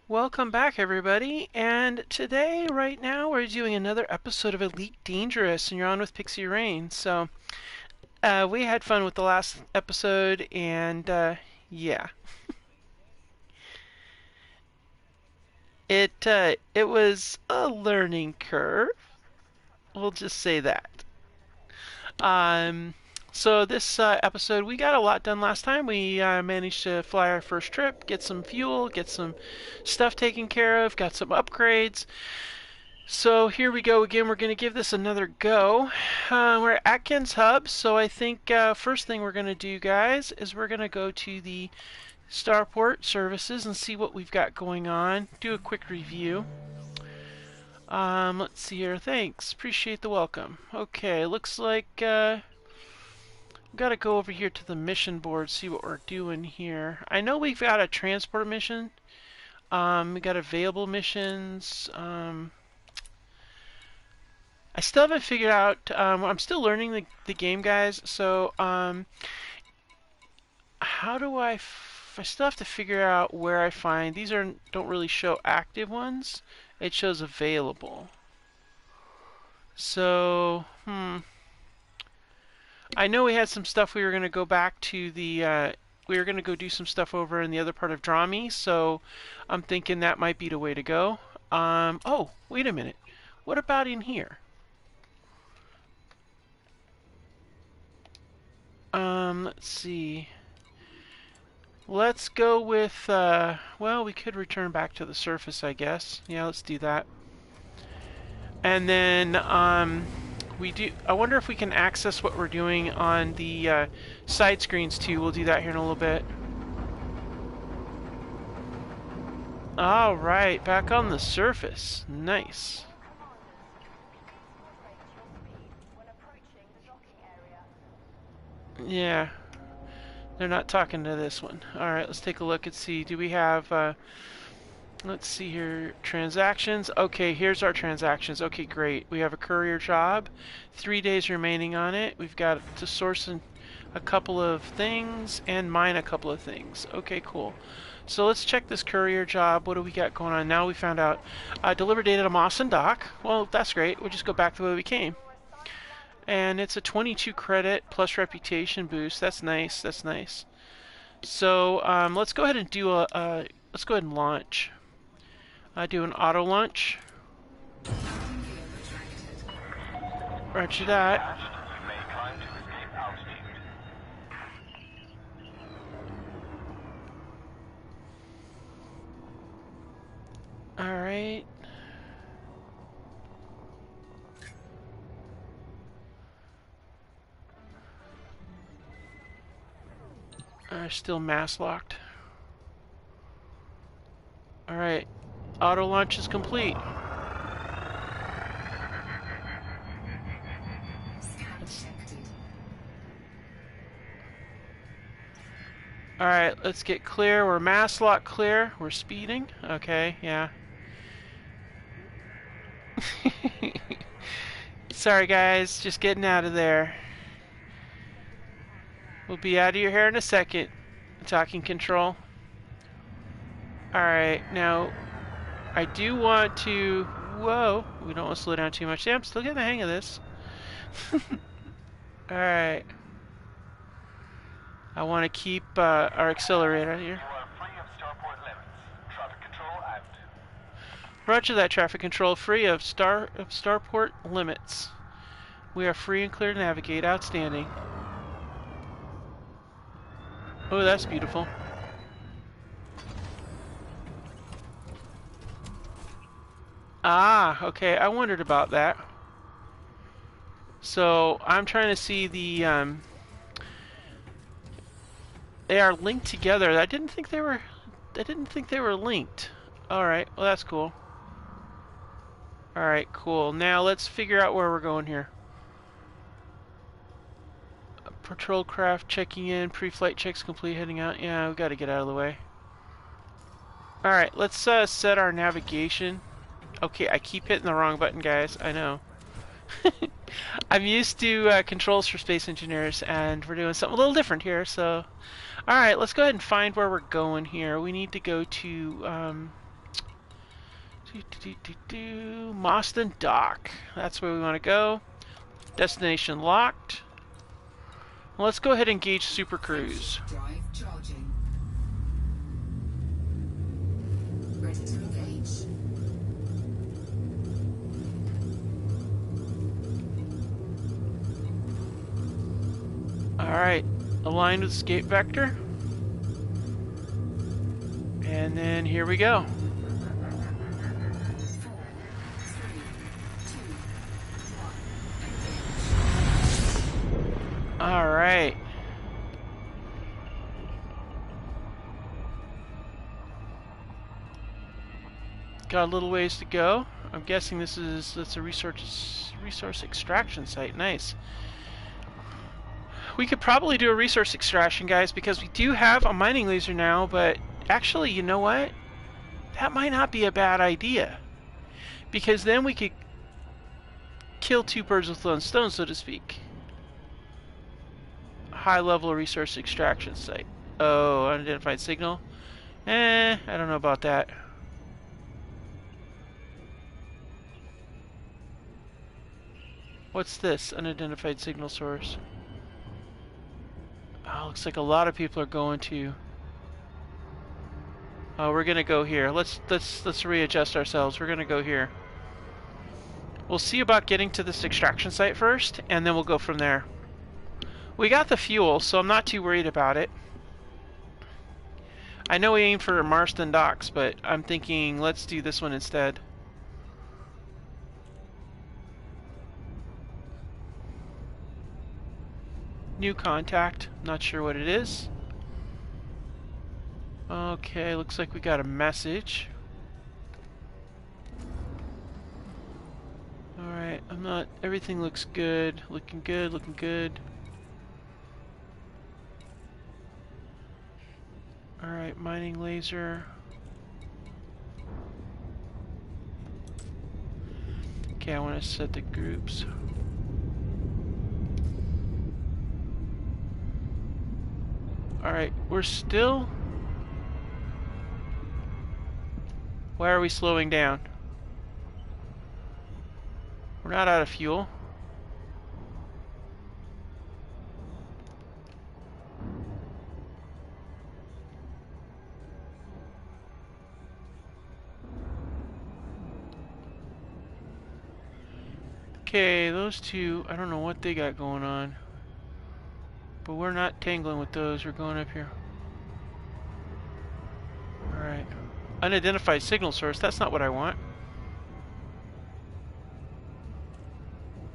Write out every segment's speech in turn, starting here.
Welcome back, everybody. And today, right now, we're doing another episode of Elite Dangerous, and you're on with Pixie Rain. So, we had fun with the last episode, and yeah, it was a learning curve. We'll just say that. Um, so this episode, we got a lot done last time. We managed to fly our first trip, get some fuel, get some stuff taken care of, got some upgrades. So here we go again. We're going to give this another go. We're at Atkins Hub, so I think first thing we're going to do, guys, is we're going to go to the Starport services and see what we've got going on. Do a quick review. Let's see here. Thanks. Appreciate the welcome. Okay, looks like we've got to go over here to the mission board, see what we're doing here. I know we've got a transport mission. We got available missions. I still haven't figured out. I'm still learning the game, guys. So, how do I? I still have to figure out where I find these. Don't really show active ones. It shows available. So, I know we had some stuff we were going to go back to the. We were going to go do some stuff over in the other part of Drami. So, I'm thinking that might be the way to go. Oh, wait a minute. What about in here? Let's see. Let's go with, well, we could return back to the surface, I guess. Yeah, let's do that. And then, I wonder if we can access what we're doing on the, side screens too. We'll do that here in a little bit. Alright, back on the surface. Nice. Yeah. They're not talking to this one. Alright, let's take a look and see. Do we have, let's see here. Transactions. Okay, here's our transactions. Okay, great. We have a courier job. 3 days remaining on it. We've got to source a couple of things and mine a couple of things. Okay, cool. So let's check this courier job. What do we got going on? Now we found out. Deliver data to Mawson Dock. Well, that's great. We'll just go back the way we came. And it's a 22 credit plus reputation boost. That's nice. That's nice. So let's go ahead and do let's go ahead and launch. Do an auto launch. Roger that. All right. Still mass locked. Alright. Auto launch is complete. Alright, let's get clear. We're mass lock clear. We're speeding. Okay, yeah. Sorry guys, just getting out of there. We'll be out of your hair in a second. Talking control. Alright, now I do want to... Whoa, we don't want to slow down too much. Yeah, I'm still getting the hang of this. Alright. I want to keep our accelerator here. Roger that, traffic control. Free of starport limits. We are free and clear to navigate. Outstanding. Oh, that's beautiful. Ah, okay. I wondered about that. So I'm trying to see the. They are linked together. I didn't think they were. I didn't think they were linked. All right. Well, that's cool. All right, cool. Now let's figure out where we're going here. Patrol craft checking in. Pre-flight checks complete. Heading out. Yeah, we got to get out of the way. All right. Let's set our navigation. Okay, I keep hitting the wrong button, guys. I know. I'm used to controls for space engineers, and we're doing something a little different here. So, all right, let's go ahead and find where we're going here. We need to go to Marston Dock. That's where we want to go. Destination locked. Well, let's go ahead and engage Super Cruise. Drive charging. Ready to engage. Alright, aligned with escape vector. And then here we go. 4, 3, 2, 1. Alright. Got a little ways to go. I'm guessing that's a resource extraction site. Nice. We could probably do a resource extraction, guys, because we do have a mining laser now, but actually, you know what? That might not be a bad idea. Because then we could kill two birds with one stone, so to speak. High-level resource extraction site. Oh, unidentified signal? I don't know about that. What's this? Unidentified signal source. Oh, looks like a lot of people are going to. Oh, we're gonna go here. Let's readjust ourselves. We're gonna go here. We'll see about getting to this extraction site first, and then we'll go from there. We got the fuel, so I'm not too worried about it. I know we aim for Marston Docks, but I'm thinking let's do this one instead. New contact. Not sure what it is. Okay, looks like we got a message. Alright, everything looks good. Looking good, looking good. Alright, mining laser. Okay, I want to set the groups. Alright, we're still... Why are we slowing down? We're not out of fuel. Okay, those two, I don't know what they got going on. But we're not tangling with those, we're going up here. Alright. Unidentified signal source, that's not what I want.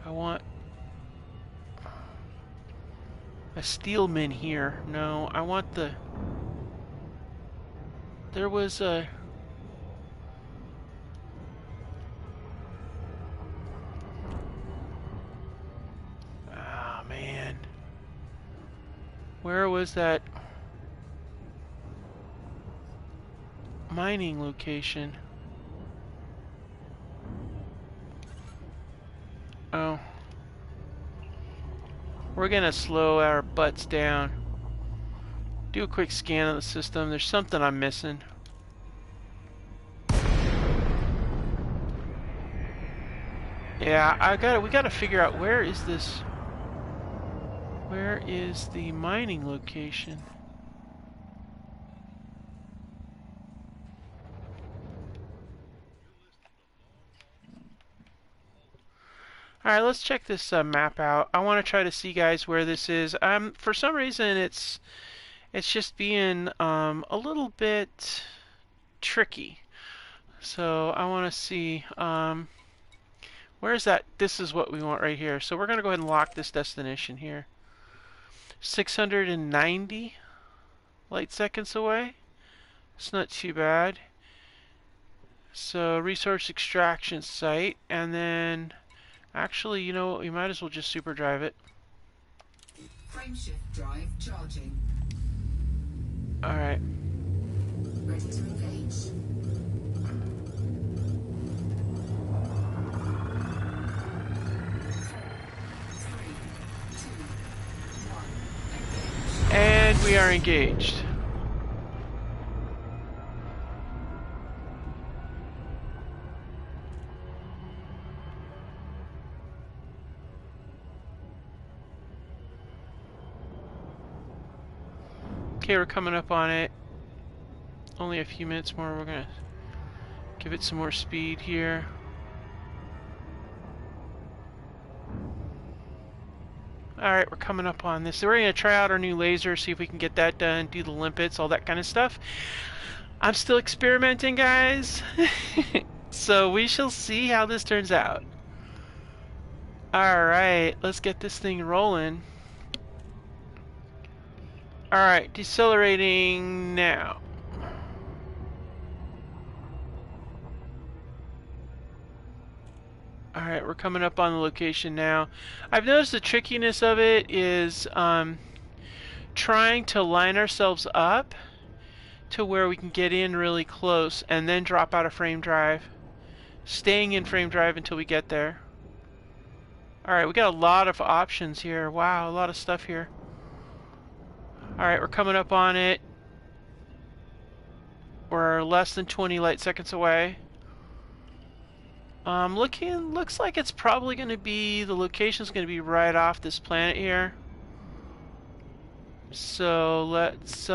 I want a steelman here. No, I want the... There was a... Ah, man. Where was that mining location? Oh. We're gonna slow our butts down. Do a quick scan of the system. There's something I'm missing. Yeah, we gotta figure out where is this. Where is the mining location? Alright, let's check this map out. I want to try to see, guys, where this is. For some reason, it's just being a little bit tricky. So I want to see where is that? This is what we want right here. So we're going to go ahead and lock this destination here. 690 light seconds away. It's not too bad. So resource extraction site, and then actually, you know what, we might as well just super drive it. Frameshift drive charging. Alright. Ready to engage. And we are engaged. Okay, we're coming up on it. Only a few minutes more. We're gonna give it some more speed here. Alright, we're coming up on this. So we're going to try out our new laser, see if we can get that done, do the limpets, all that kind of stuff. I'm still experimenting, guys. So we shall see how this turns out. Alright, let's get this thing rolling. Alright, decelerating now. Alright, we're coming up on the location now. I've noticed the trickiness of it is trying to line ourselves up to where we can get in really close and then drop out of frame drive. Staying in frame drive until we get there. Alright, we got a lot of options here. Wow, a lot of stuff here. Alright, we're coming up on it. We're less than 20 light seconds away. Looks like it's probably going to be, the location's going to be right off this planet here. So let's,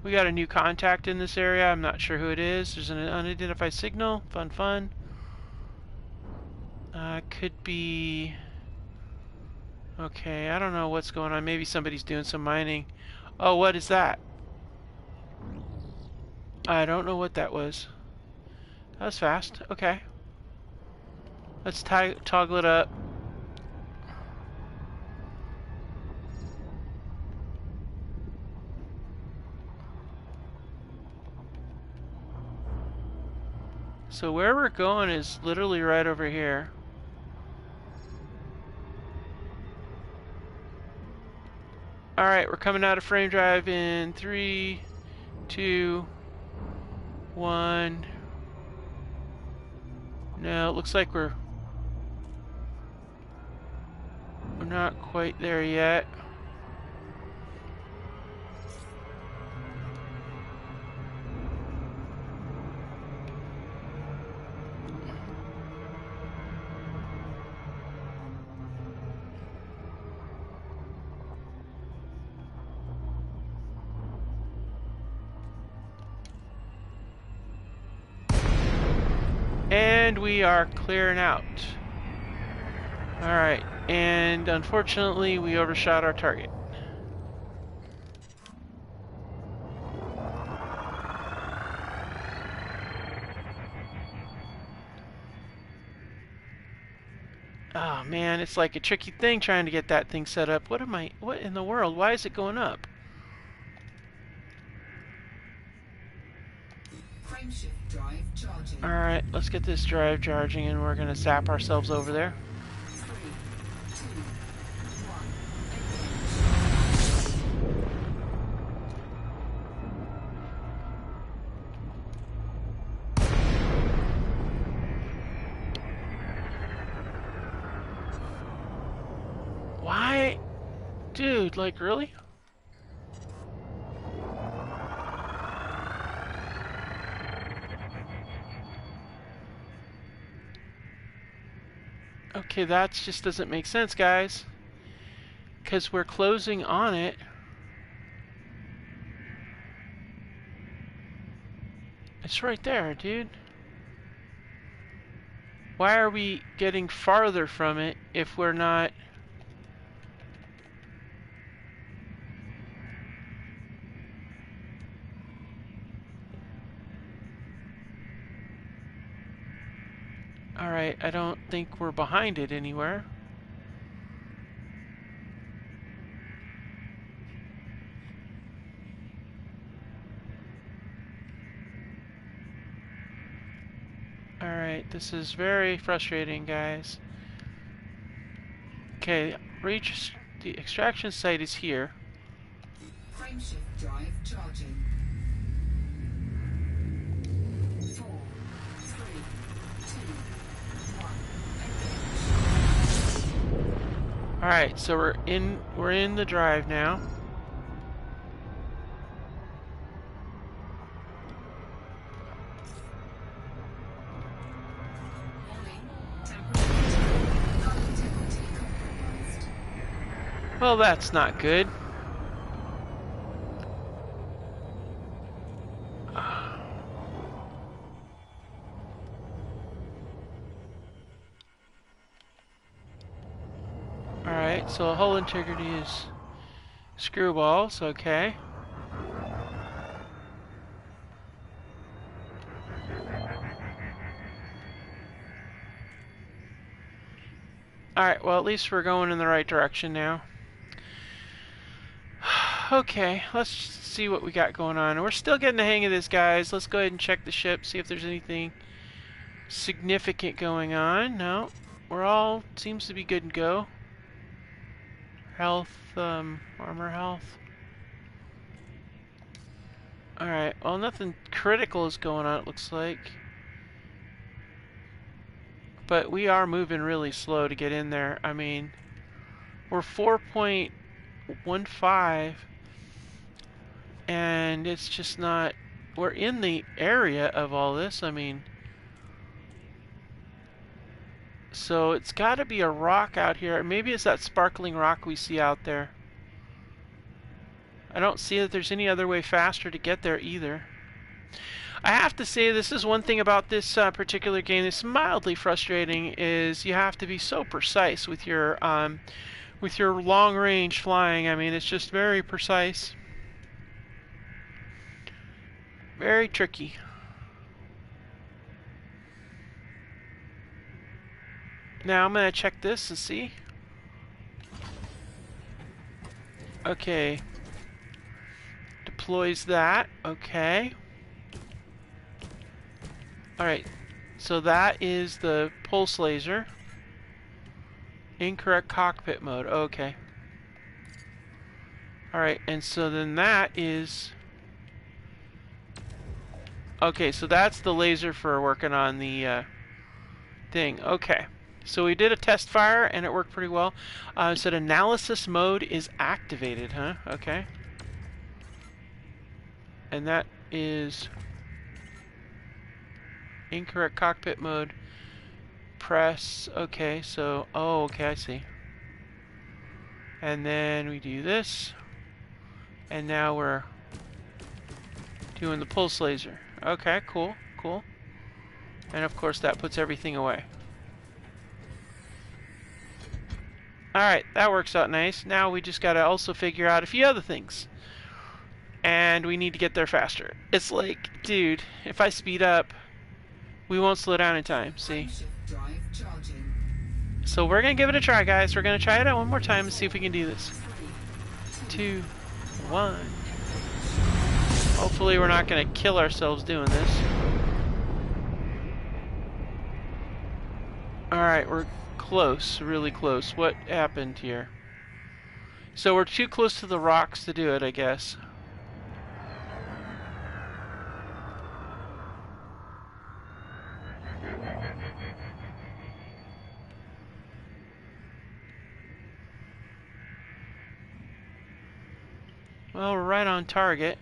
we got a new contact in this area. I'm not sure who it is. There's an unidentified signal. Fun. Could be, okay, I don't know what's going on. Maybe somebody's doing some mining. Oh, what is that? I don't know what that was. That was fast. Okay. Let's toggle it up. So where we're going is literally right over here. Alright, we're coming out of frame drive in 3, 2, 1. No, it looks like we're not quite there yet. And we are clearing out. Alright, and unfortunately we overshot our target. Oh man, it's like a tricky thing trying to get that thing set up. What in the world? Why is it going up? Frameshift drive charging. Alright, let's get this drive charging and we're gonna zap ourselves over there. 3, 2, 1. Why? Dude, like really? Okay, that just doesn't make sense, guys. Because we're closing on it. It's right there, dude. Why are we getting farther from it if we're not... Alright, I don't think we're behind it anywhere. Alright, this is very frustrating, guys. Okay, the extraction site is here. Frameshift drive charging. 4, 3, 2, 1. Alright, so we're in the drive now. Well, that's not good. Alright, so hull integrity is screwballs, okay. Alright, well at least we're going in the right direction now. Okay, let's see what we got going on. We're still getting the hang of this, guys. Let's go ahead and check the ship, see if there's anything significant going on. No, we're all seems to be good and go. Health, armor health. Alright, well nothing critical is going on, it looks like. But we are moving really slow to get in there. I mean, we're 4.15 and it's just not, we're in the area of all this. I mean, so it's got to be a rock out here. Maybe it's that sparkling rock we see out there. I don't see that there's any other way faster to get there either. I have to say, this is one thing about this particular game that's mildly frustrating, is you have to be so precise with your long-range flying. I mean, it's just very precise. Very tricky. Now I'm going to check this and see. Okay. Deploys that. Okay. Alright. So that is the pulse laser. Incorrect cockpit mode. Okay. Alright, and so then that is... Okay, so that's the laser for working on the thing. Okay. So we did a test fire and it worked pretty well. It said analysis mode is activated, huh? Okay. And that is incorrect cockpit mode. Press. Okay, so oh, okay, I see. And then we do this, and now we're doing the pulse laser. Okay, cool, cool. And of course that puts everything away. Alright, that works out nice. Now we just gotta also figure out a few other things. And we need to get there faster. It's like, dude, if I speed up, we won't slow down in time, see? Drive charging. So we're gonna give it a try, guys. We're gonna try it out one more time and see if we can do this. 2, 1. Hopefully we're not gonna kill ourselves doing this. Alright, we're close, really close. What happened here? So we're too close to the rocks to do it, I guess. Well, we're right on target.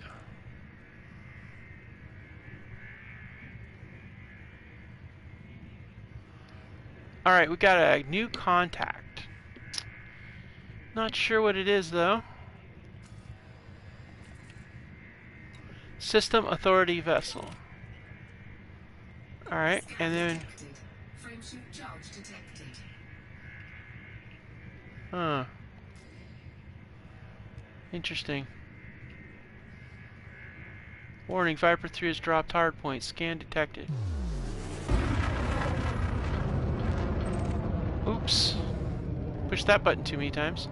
Alright, we got a new contact. Not sure what it is, though. System Authority Vessel. Alright, and then... Frameshift charge detected. Huh. Interesting. Warning, Viper 3 has dropped hardpoint. Scan detected. Oops. Pushed that button too many times.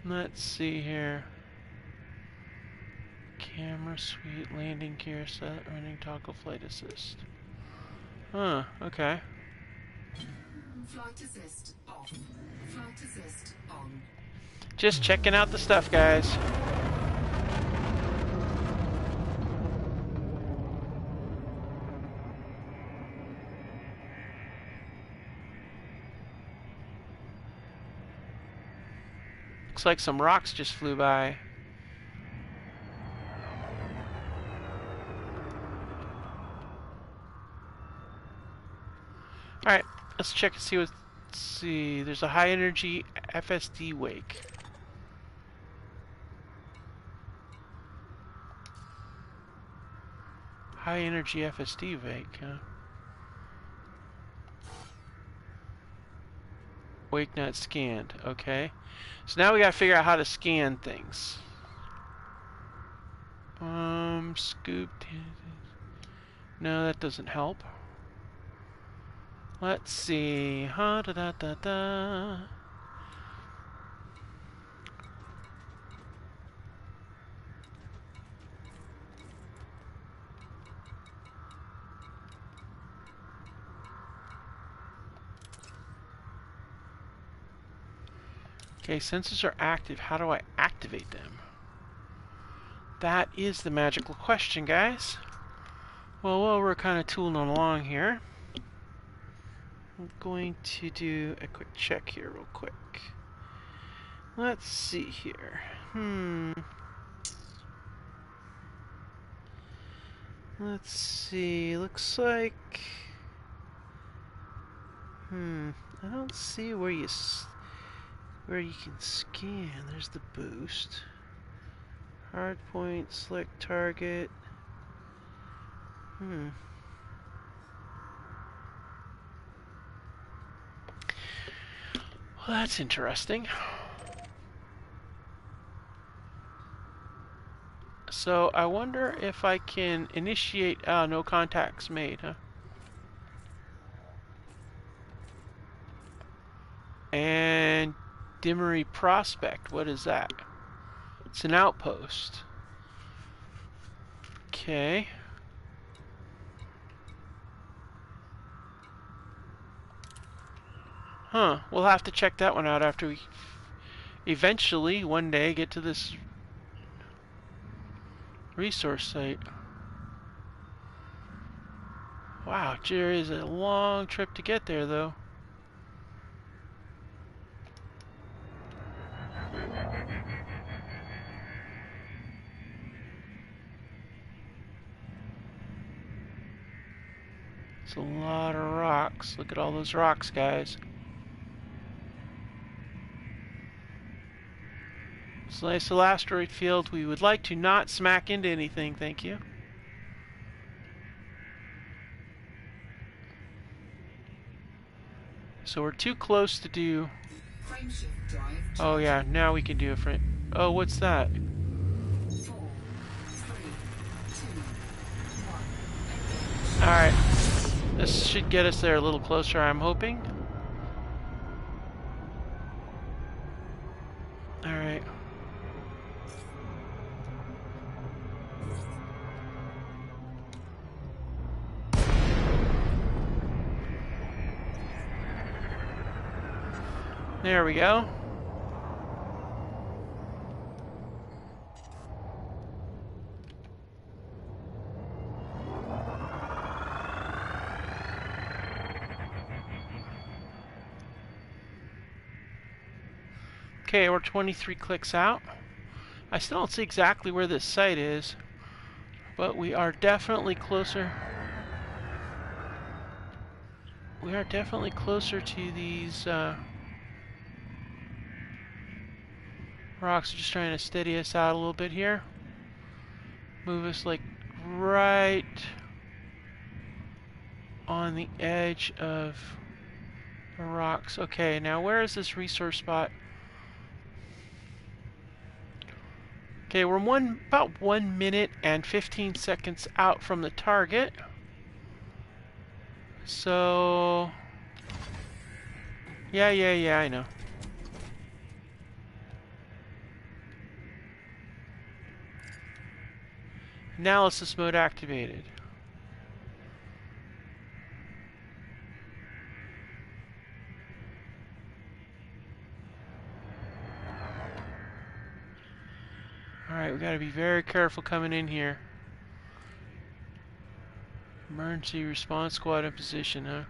Let's see here. Camera suite, landing gear set, running toggle flight assist. Huh, okay. Flight assist off. Flight assist on. Just checking out the stuff, guys. Looks like some rocks just flew by. Alright, let's check and see what... Let's see, there's a high energy FSD wake. High energy FSD wake, huh? Wake not scanned. Okay. So now we gotta figure out how to scan things. Scoop. No, that doesn't help. Let's see. Ha da da da da. Okay, sensors are active. How do I activate them? That is the magical question, guys. Well, while we're kind of tooling along here, I'm going to do a quick check here real quick. Let's see here. Let's see. Looks like... I don't see where you can scan. There's the boost. Hard point, select target. Well, that's interesting. So I wonder if I can initiate... no contacts made, huh? And Dimmery Prospect, what is that? It's an outpost. Okay. Huh, we'll have to check that one out after we eventually, one day, get to this resource site. Wow, there is a long trip to get there, though. It's a lot of rocks. Look at all those rocks, guys. It's a nice little asteroid field. We would like to not smack into anything, thank you. So we're too close to do... Frameshift drive. Oh yeah, now we can do a frame. Oh, what's that? 4, 3, 2, 1. Alright. This should get us there a little closer, I'm hoping. Alright. There we go. Okay, we're 23 clicks out. I still don't see exactly where this site is, but we are definitely closer. We are definitely closer to these rocks. Just trying to steady us out a little bit here. Move us like right on the edge of the rocks. Okay, now where is this resource spot? Okay, we're about 1 minute and 15 seconds out from the target. So... Yeah, I know. Analysis mode activated. Alright, we gotta be very careful coming in here. Emergency response squad in position, huh?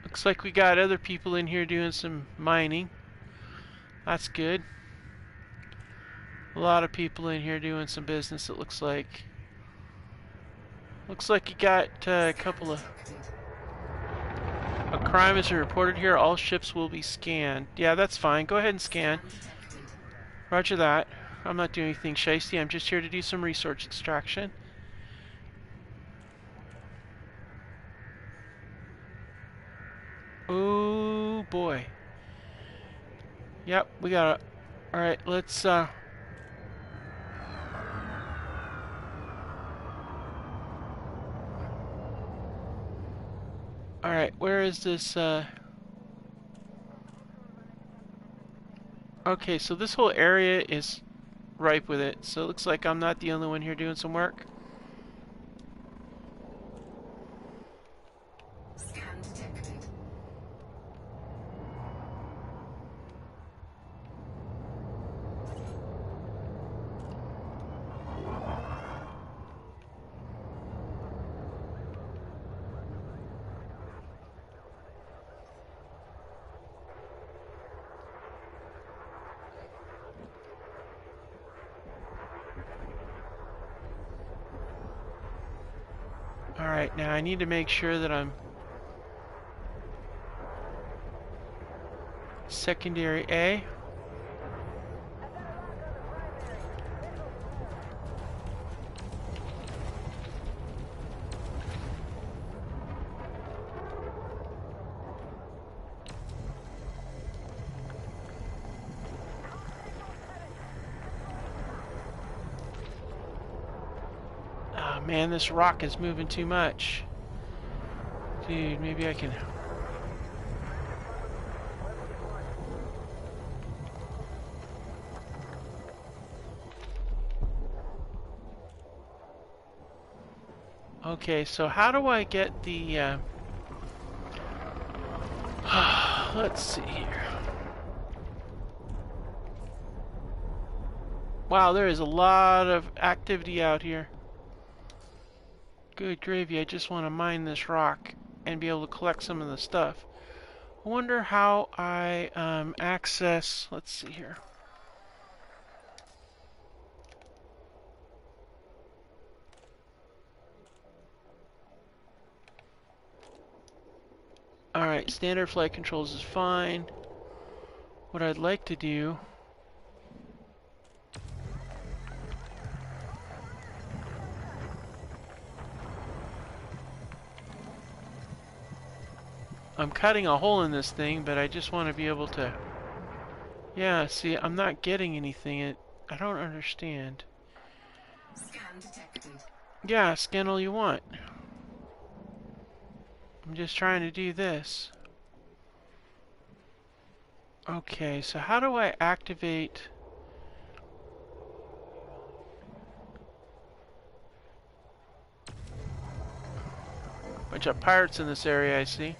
Looks like we got other people in here doing some mining. That's good. A lot of people in here doing some business, it looks like. Looks like you got a couple of... A crime has been reported here. All ships will be scanned. Yeah, that's fine. Go ahead and scan. Scan detected. Roger that. I'm not doing anything shiesty. I'm just here to do some resource extraction. Oh boy. Yep, we got it. Alright, let's Alright, where is this Okay, so this whole area is ripe with it. So it looks like I'm not the only one here doing some work. Scan detected. Alright, now I need to make sure that I'm secondary A. Oh man, this rock is moving too much. Dude, maybe I can... Okay, so how do I get the... Let's see here. Wow, there is a lot of activity out here. Good gravy, I just want to mine this rock and be able to collect some of the stuff. I wonder how I access... Let's see here. Alright, standard flight controls is fine. What I'd like to do... I'm cutting a hole in this thing, but I just want to be able to... Yeah, see, I'm not getting anything. I don't understand. Scan detected. Yeah, scan all you want. I'm just trying to do this. Okay, so how do I activate... Bunch of pirates in this area, I see.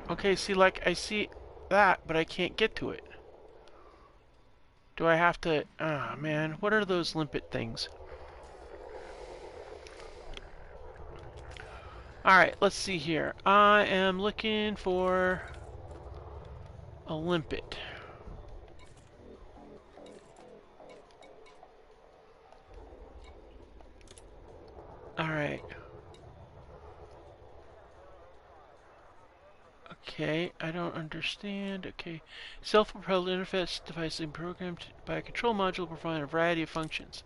Okay, see, like, I see that, but I can't get to it. Do I have to... Ah, man, what are those limpet things? Alright, let's see here. I am looking for a limpet. Alright. Okay, I don't understand. Okay. Self-propelled interface device is programmed by a control module providing a variety of functions.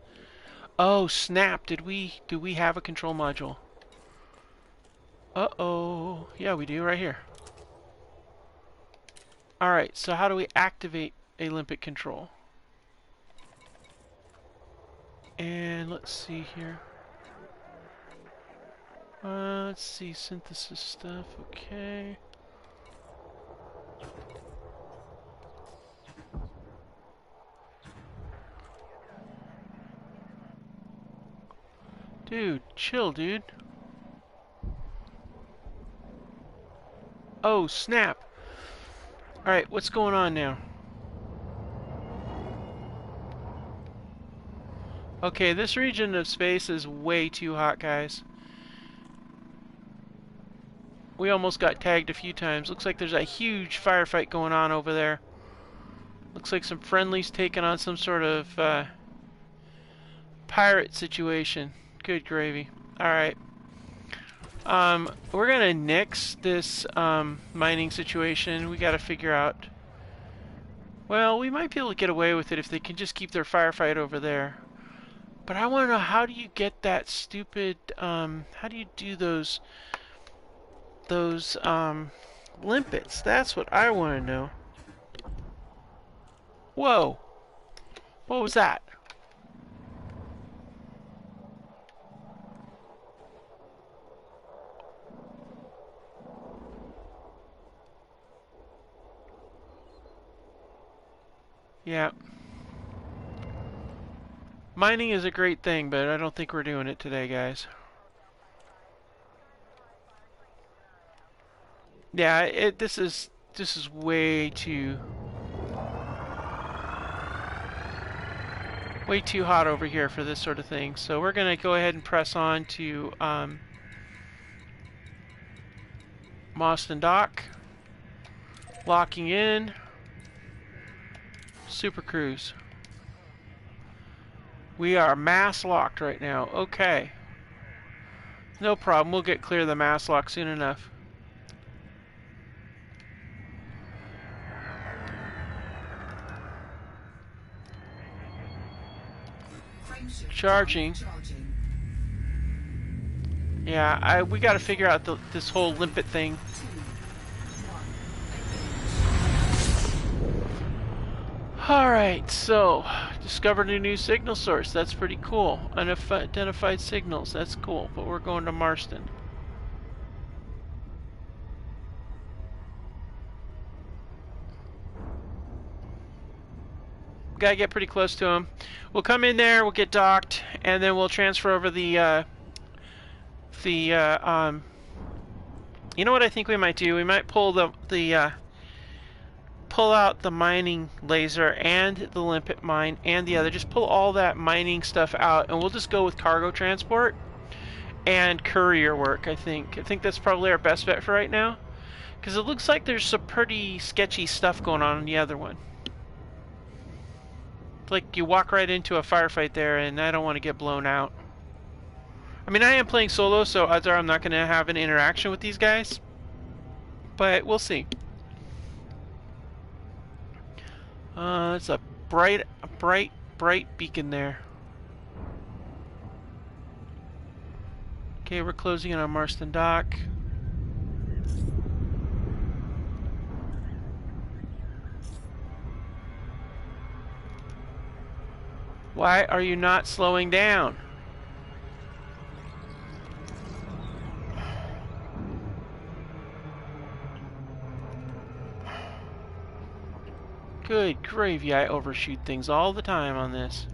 Oh, snap. Do we have a control module? Uh-oh. Yeah, we do right here. Alright, so how do we activate a limpet control? And let's see here. Let's see, synthesis stuff, okay. Dude, chill, dude. Oh, snap. Alright, what's going on now? Okay, this region of space is way too hot, guys. We almost got tagged a few times. Looks like there's a huge firefight going on over there. Looks like some friendlies taking on some sort of pirate situation. Good gravy. Alright. We're gonna nix this mining situation. We gotta figure out... Well, we might be able to get away with it if they can just keep their firefight over there. But I want to know, how do you get that stupid, how do you do those limpets? That's what I want to know. Whoa! What was that? Yeah. Mining is a great thing, but I don't think we're doing it today, guys. Yeah, this is way too hot over here for this sort of thing. So we're gonna go ahead and press on to Marston Dock, locking in, Super Cruise. We are mass locked right now. Okay. No problem. We'll get clear of the mass lock soon enough. Charging. Yeah, we got to figure out this whole limpet thing. Alright, so discovered a new signal source. That's pretty cool. Unidentified signals. That's cool. But we're going to Marston. Gotta get pretty close to him. We'll come in there, we'll get docked, and then we'll transfer over you know what I think we might do? We might pull pull out the mining laser and the limpet mine and the other. Just pull all that mining stuff out, and we'll just go with cargo transport and courier work, I think. I think that's probably our best bet for right now, because it looks like there's some pretty sketchy stuff going on in the other one. Like you walk right into a firefight there, and I don't want to get blown out. I mean, I am playing solo, so odds are I'm not going to have an interaction with these guys, but we'll see. It's a bright beacon there. Okay, we're closing in on Marston Dock. Why are you not slowing down? Good gravy, I overshoot things all the time on this.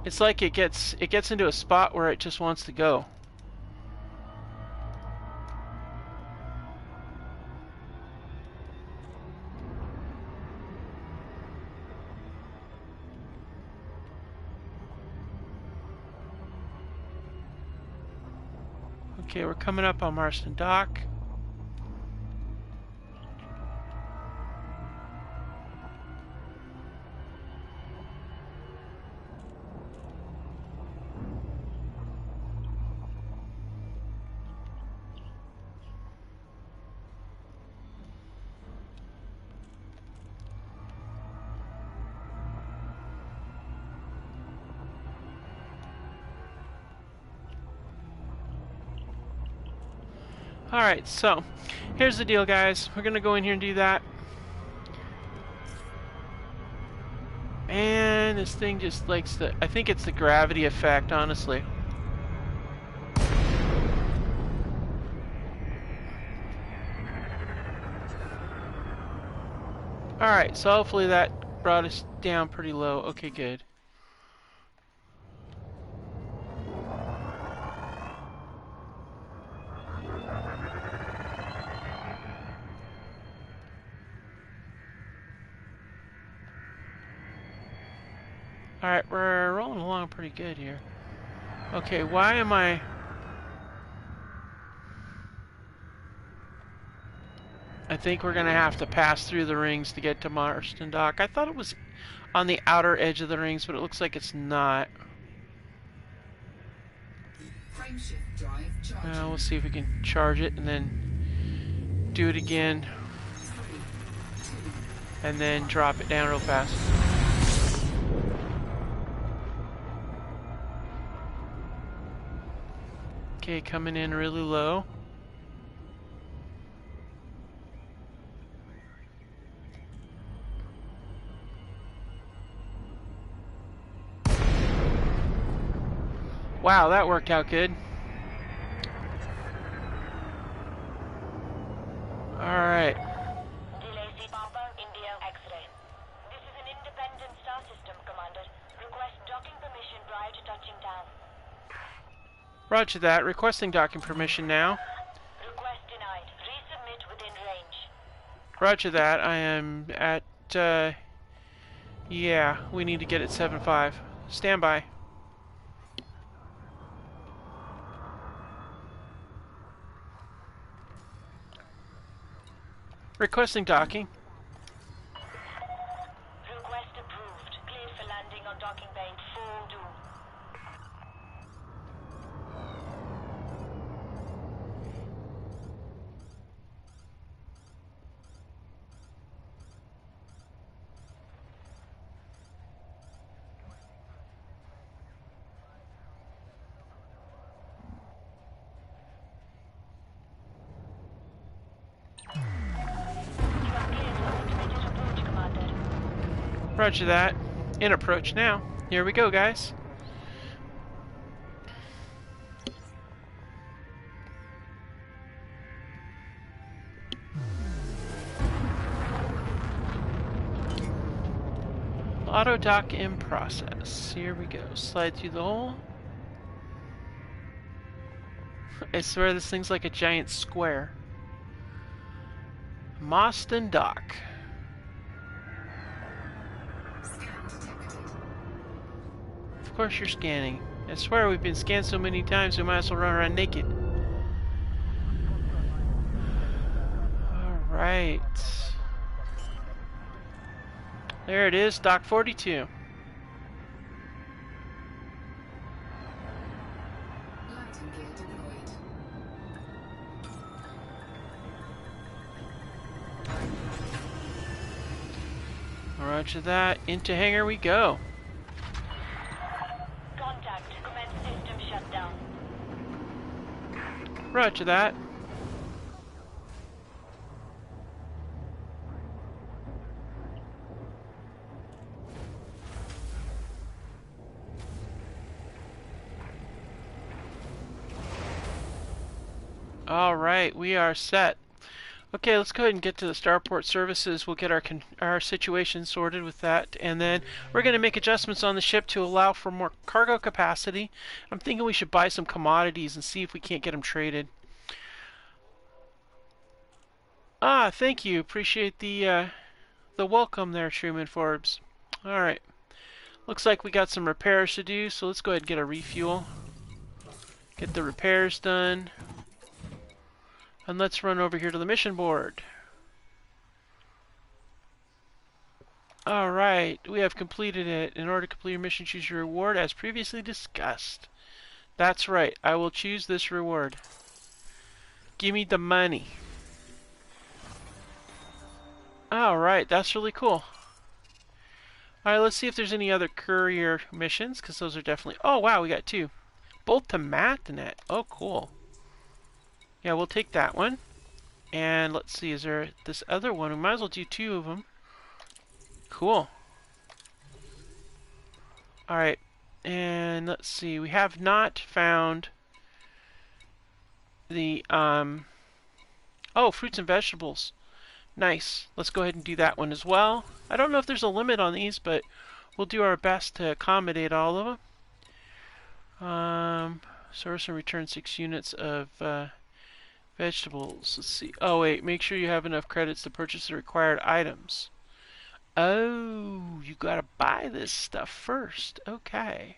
It's like it gets into a spot where it just wants to go. Okay, we're coming up on Marston Dock. Alright, so here's the deal, guys. We're gonna go in here and do that. Man, this thing just likes the... I think it's the gravity effect, honestly. Alright, so hopefully that brought us down pretty low. Okay, good. Alright, we're rolling along pretty good here. Okay, why am I... I think we're going to have to pass through the rings to get to Marston Dock. I thought it was on the outer edge of the rings, but it looks like it's not. Frameshift drive charging. We'll see if we can charge it and then do it again 3, 2, and then drop it down real fast. Okay, coming in really low. Wow, that worked out good. Alright. DLAC Papa, India X-ray. This is an independent star system, Commander. Request docking permission prior to touching down. Roger that. Requesting docking permission now. Request denied. Resubmit within range. Roger that. I am at, yeah, we need to get at 7.5. Stand by. Requesting docking. Request approved. Cleared for landing on docking bay in full do. You are cleared for automated approach, Commander. Roger that. In approach now. Here we go, guys. Auto dock in process. Here we go. Slide through the hole. I swear this thing's like a giant square. Moston Dock. Scan detected. Of course you're scanning. I swear we've been scanned so many times we might as well run around naked. Alright. There it is, Dock 42. Lighting gear deployed. Roger that. Into hangar we go. Contact. Commence system shutdown. Roger that. Alright, we are set. Okay, let's go ahead and get to the starport services. We'll get our situation sorted with that, and then we're going to make adjustments on the ship to allow for more cargo capacity. I'm thinking we should buy some commodities and see if we can't get them traded. Ah, thank you. Appreciate the welcome there, Truman Forbes. Alright. Looks like we got some repairs to do, so let's go ahead and get a refuel. Get the repairs done. And let's run over here to the mission board. Alright, we have completed it. In order to complete your mission, choose your reward as previously discussed. That's right, I will choose this reward. Give me the money. Alright, that's really cool. Alright, let's see if there's any other courier missions, because those are definitely... Oh, wow, we got 2. Bolt to Matnet. Oh, cool. Yeah, we'll take that one. And let's see, is there this other one? We might as well do 2 of them. Cool. Alright, and let's see, we have not found the, oh, fruits and vegetables. Nice. Let's go ahead and do that one as well. I don't know if there's a limit on these, but we'll do our best to accommodate all of them. Source and return 6 units of, vegetables. Let's see. Oh, wait. Make sure you have enough credits to purchase the required items. Oh, you gotta buy this stuff first. Okay.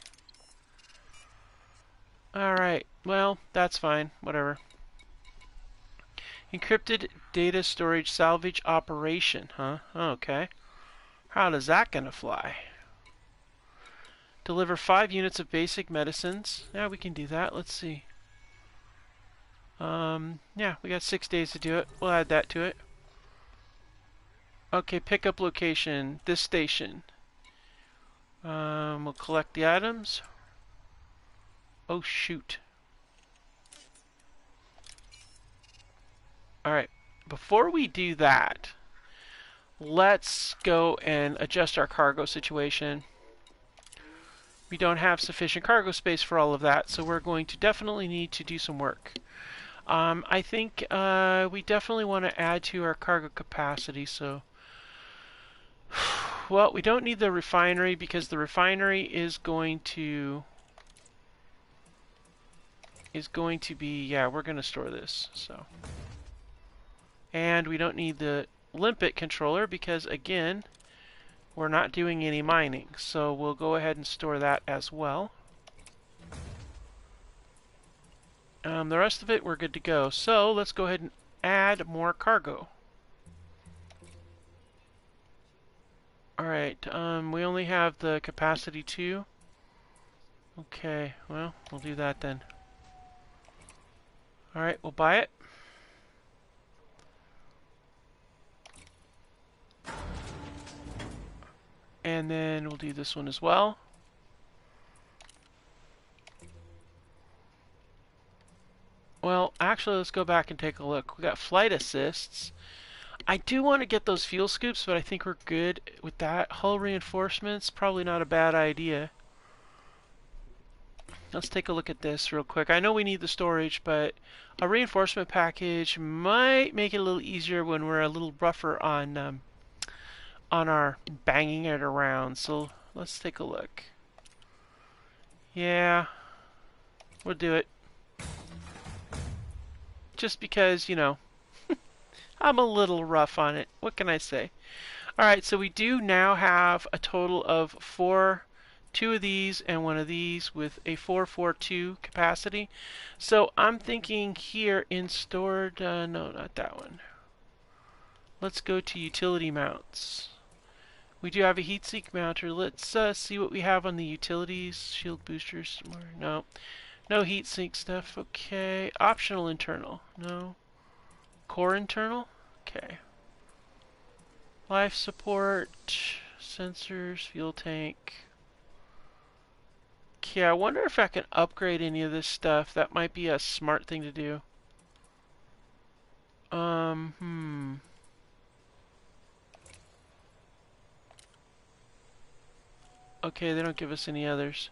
Alright. Well, that's fine. Whatever. Encrypted data storage salvage operation, huh? Okay. How does that gonna fly? Deliver 5 units of basic medicines. Yeah, we can do that. Let's see. Yeah, we got 6 days to do it. We'll add that to it. Okay, pickup location, this station. We'll collect the items. Oh, shoot. Alright, before we do that, let's go and adjust our cargo situation. We don't have sufficient cargo space for all of that, so we're going to definitely need to do some work. I think we definitely want to add to our cargo capacity, so... Well, we don't need the refinery because the refinery is going to be, yeah, we're going to store this, so. And we don't need the limpet controller because, again, we're not doing any mining, so we'll go ahead and store that as well. The rest of it, we're good to go. So let's go ahead and add more cargo. Alright, we only have the capacity 2. Okay, well, we'll do that then. Alright, we'll buy it. And then we'll do this one as well. Well, actually, let's go back and take a look. We got flight assists. I do want to get those fuel scoops, but I think we're good with that. Hull reinforcements, probably not a bad idea. Let's take a look at this real quick. I know we need the storage, but a reinforcement package might make it a little easier when we're a little rougher on our banging it around. So let's take a look. Yeah, we'll do it. Just because, you know, I'm a little rough on it. What can I say? Alright, so we do now have a total of 2 of these and 1 of these with a 442 capacity. So I'm thinking here in stored, no, not that one. Let's go to utility mounts. We do have a heatsink mounter. Let's see what we have on the utilities. Shield boosters. No. No heatsink stuff. Okay. Optional internal. No. Core internal. Okay. Life support. Sensors. Fuel tank. Okay, I wonder if I can upgrade any of this stuff. That might be a smart thing to do. Okay, they don't give us any others.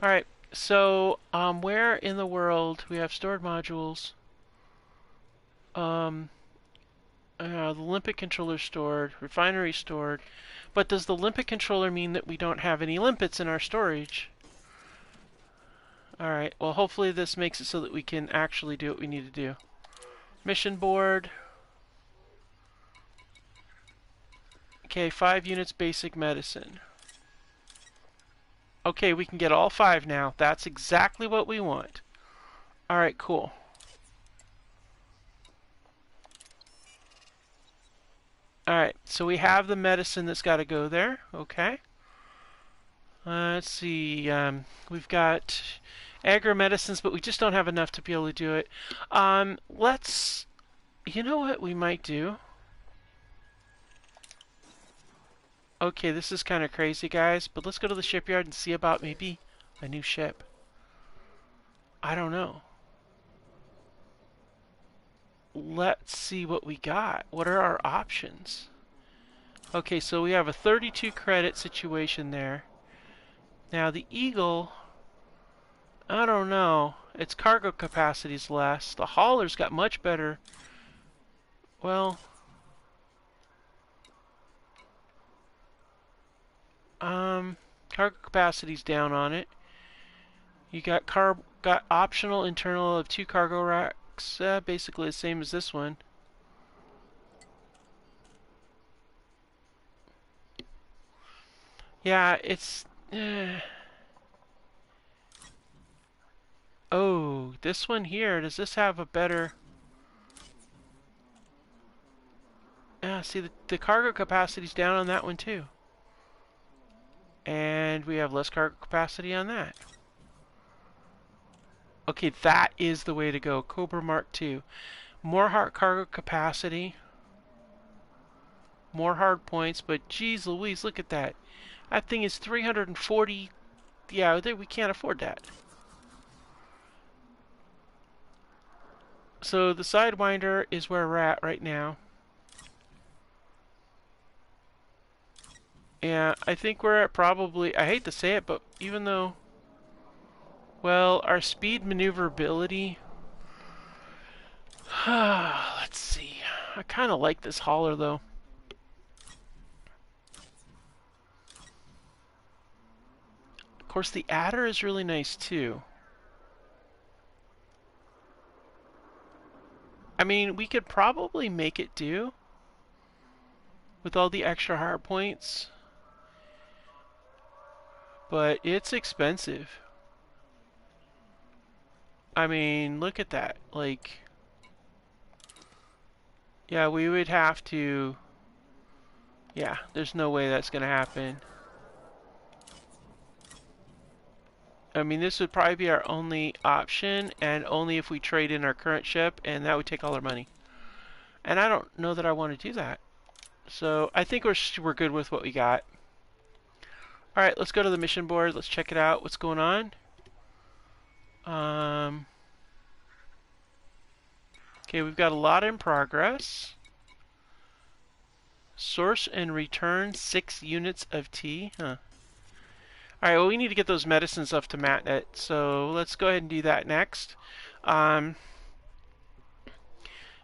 Alright, so where in the world we have stored modules? The limpet controller stored, refinery stored. But does the limpet controller mean that we don't have any limpets in our storage? Alright, well hopefully this makes it so that we can actually do what we need to do. Mission board. Okay, 5 units basic medicine. Okay, we can get all 5 now. That's exactly what we want. Alright, cool. Alright, so we have the medicine that's got to go there. Okay. Let's see. We've got agro-medicines, but we just don't have enough to be able to do it. Let's... You know what we might do? Okay, this is kind of crazy, guys, but let's go to the shipyard and see about maybe a new ship. I don't know. Let's see what we got. What are our options? Okay, so we have a 32 credit situation there. Now the Eagle, I don't know. Its cargo capacity's less. The Hauler's got much better. Well, cargo capacity's down on it. You got optional internal of 2 cargo racks, basically the same as this one. Yeah, it's... Oh, this one here, does this have a better... see, the cargo capacity's down on that one too. And we have less cargo capacity on that. Okay, that is the way to go. Cobra Mark II. More hard cargo capacity. More hard points, but geez Louise, look at that. That thing is 340. Yeah, we can't afford that. So the Sidewinder is where we're at right now. Yeah, I think we're at probably, I hate to say it, but even though, well, our speed maneuverability, let's see. I kind of like this hauler though. Of course, the adder is really nice too. I mean, we could probably make it do with all the extra hard points, but it's expensive. I mean, look at that. Like, yeah, we would have to, yeah, there's no way that's gonna happen. I mean, this would probably be our only option, and only if we trade in our current ship, and that would take all our money. And I don't know that I want to do that. So I think we're good with what we got. All right, let's go to the mission board. Let's check it out. What's going on? Okay, we've got a lot in progress. Source and return 6 units of tea. Huh. Alright, well, we need to get those medicines up to MatNet, so let's go ahead and do that next.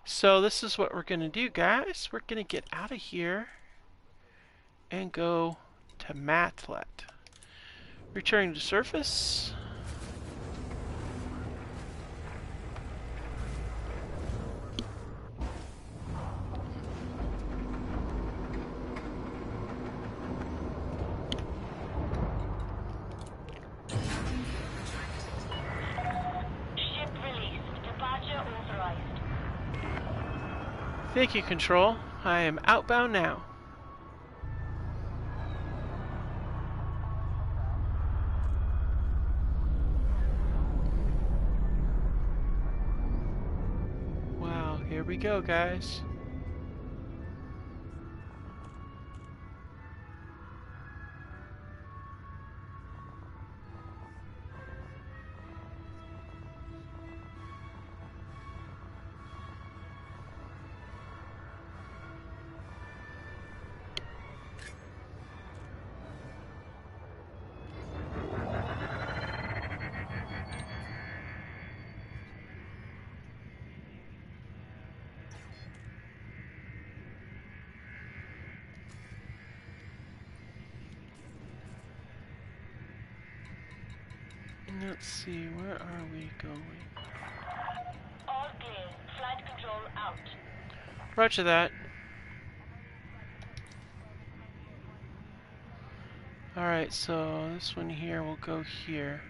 So this is what we're going to do, guys. We're going to get out of here and go to Matlet. Returning to surface. Thank you, Control. I am outbound now. Wow, here we go, guys. Let's see, where are we going? All clear. Flight control out. Roger that. Alright, so this one here will go here.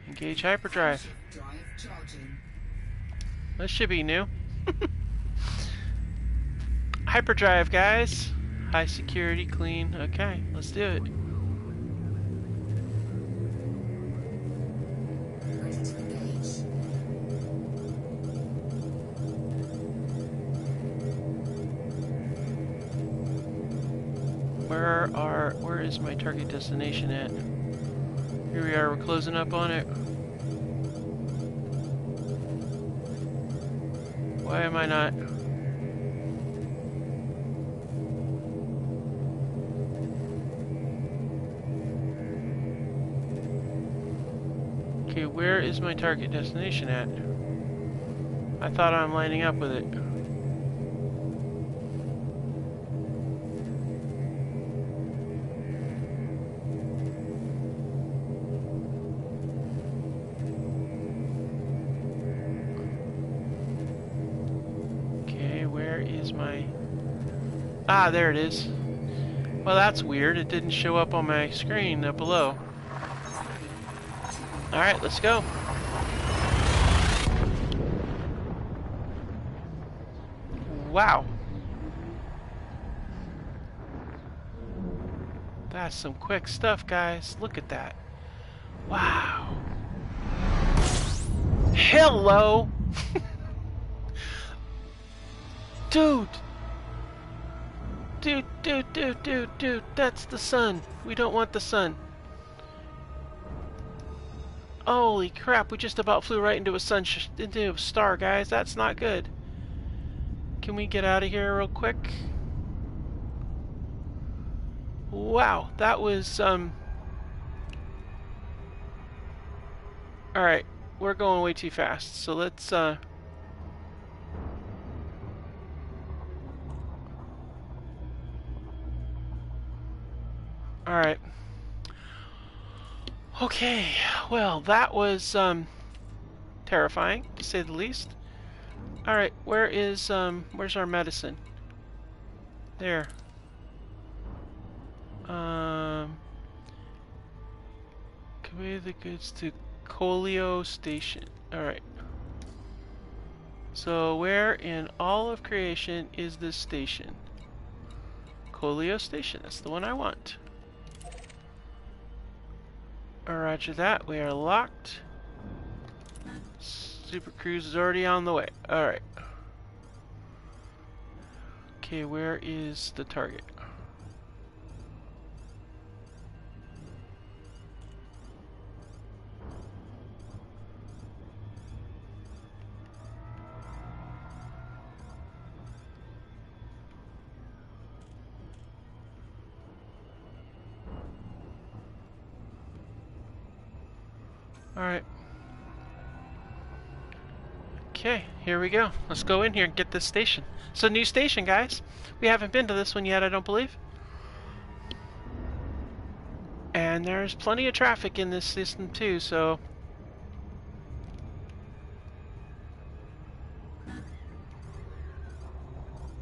Engage hyperdrive. Drive charging. This should be new. Hyperdrive, guys. High security, clean. Okay, let's do it. Ready to engage. Where is my target destination at? Here we are, we're closing up on it. Why am I not? Okay, where is my target destination at? I thought I'm lining up with it. Okay, where is my... Ah, there it is. Well, that's weird. It didn't show up on my screen up below. Alright, let's go. Wow. That's some quick stuff, guys. Look at that. Wow. Hello! Dude! Dude, that's the sun. We don't want the sun. Holy crap, we just about flew right into into a star, guys. That's not good. Can we get out of here real quick? Wow, that was, Alright, we're going way too fast, so let's, Alright. Okay, well, that was, terrifying, to say the least. Alright, where's our medicine? There. Convey the goods to Colio Station. Alright. So, where in all of creation is this station? Colio Station, that's the one I want. Roger that, we are locked. Super Cruise is already on the way. Alright. Okay, where is the target? Alright. Okay, here we go. Let's go in here and get this station. It's a new station, guys. We haven't been to this one yet, I don't believe. And there's plenty of traffic in this system too, so...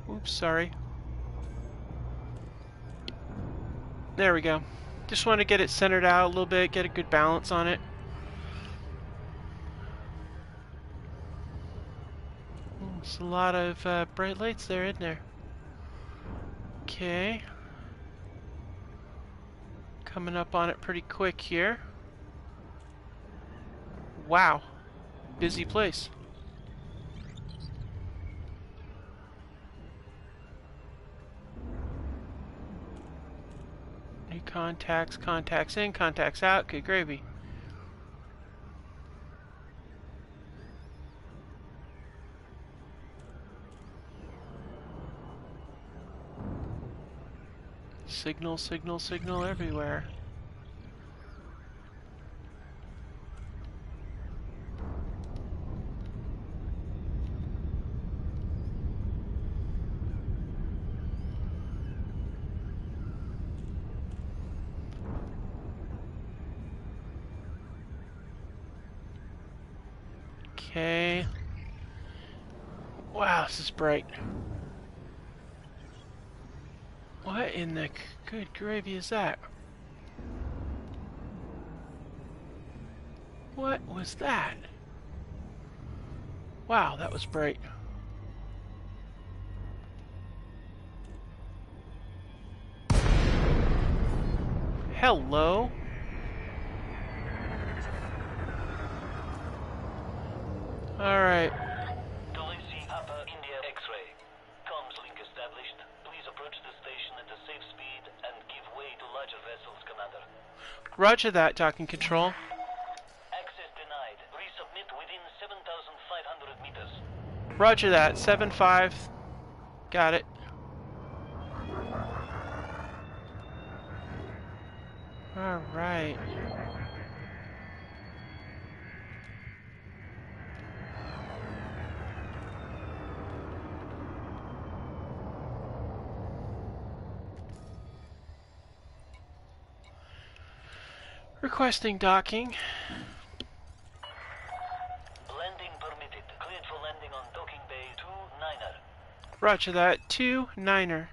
Oops, sorry. There we go. Just want to get it centered out a little bit, get a good balance on it. There's a lot of bright lights there, isn't there? Okay. Coming up on it pretty quick here. Wow. Busy place. New contacts, contacts in, contacts out. Good gravy. Signal, signal, signal everywhere. Okay. Wow, this is bright. What in the good gravy is that? What was that? Wow, that was bright. Hello? Alright. Tulsi, Papa, India, X-ray. Comms link established. Please approach the station at a safe speed and give way to larger vessels, Commander. Roger that, docking control. Access denied. Resubmit within 7,500 meters. Roger that, 7-5. Got it. Alright. Requesting docking. Landing permitted. Cleared for landing on docking bay 2-9er. Roger that, 2-9er.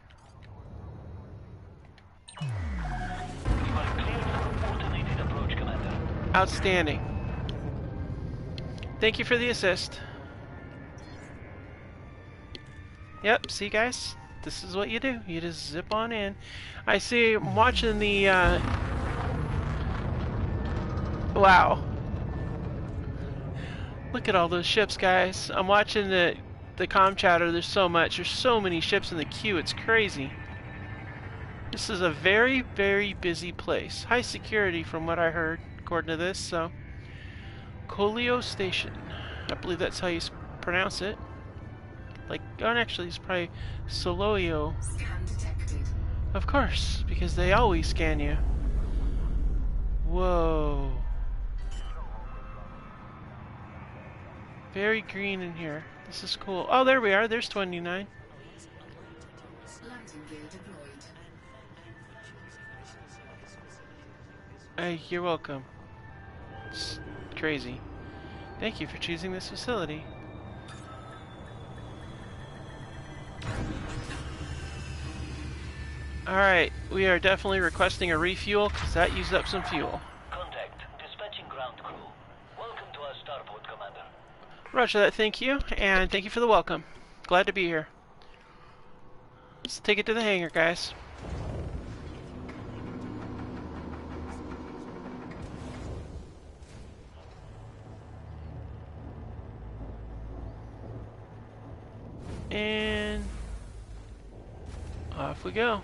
You are cleared for automated approach, Commander. Outstanding. Thank you for the assist. Yep, see guys? this is what you do. You just zip on in. I see. I'm watching the. Wow. Look at all those ships, guys. I'm watching the comm chatter. There's so much. There's so many ships in the queue. It's crazy. This is a very, very busy place. High security, from what I heard, according to this. So, Colio Station. I believe that's how you pronounce it. Like, oh, actually, it's probably Soloio. Scan detected. Of course, because they always scan you. Whoa. Very green in here. This is cool. Oh, there we are. There's 29. Landing gear deployed. Hey, you're welcome. It's crazy. Thank you for choosing this facility. Alright, we are definitely requesting a refuel because that used up some fuel. Contact. Dispatching ground crew. Welcome to our starport, Commander. Roger that, thank you, and thank you for the welcome. Glad to be here. Let's take it to the hangar, guys. And off we go.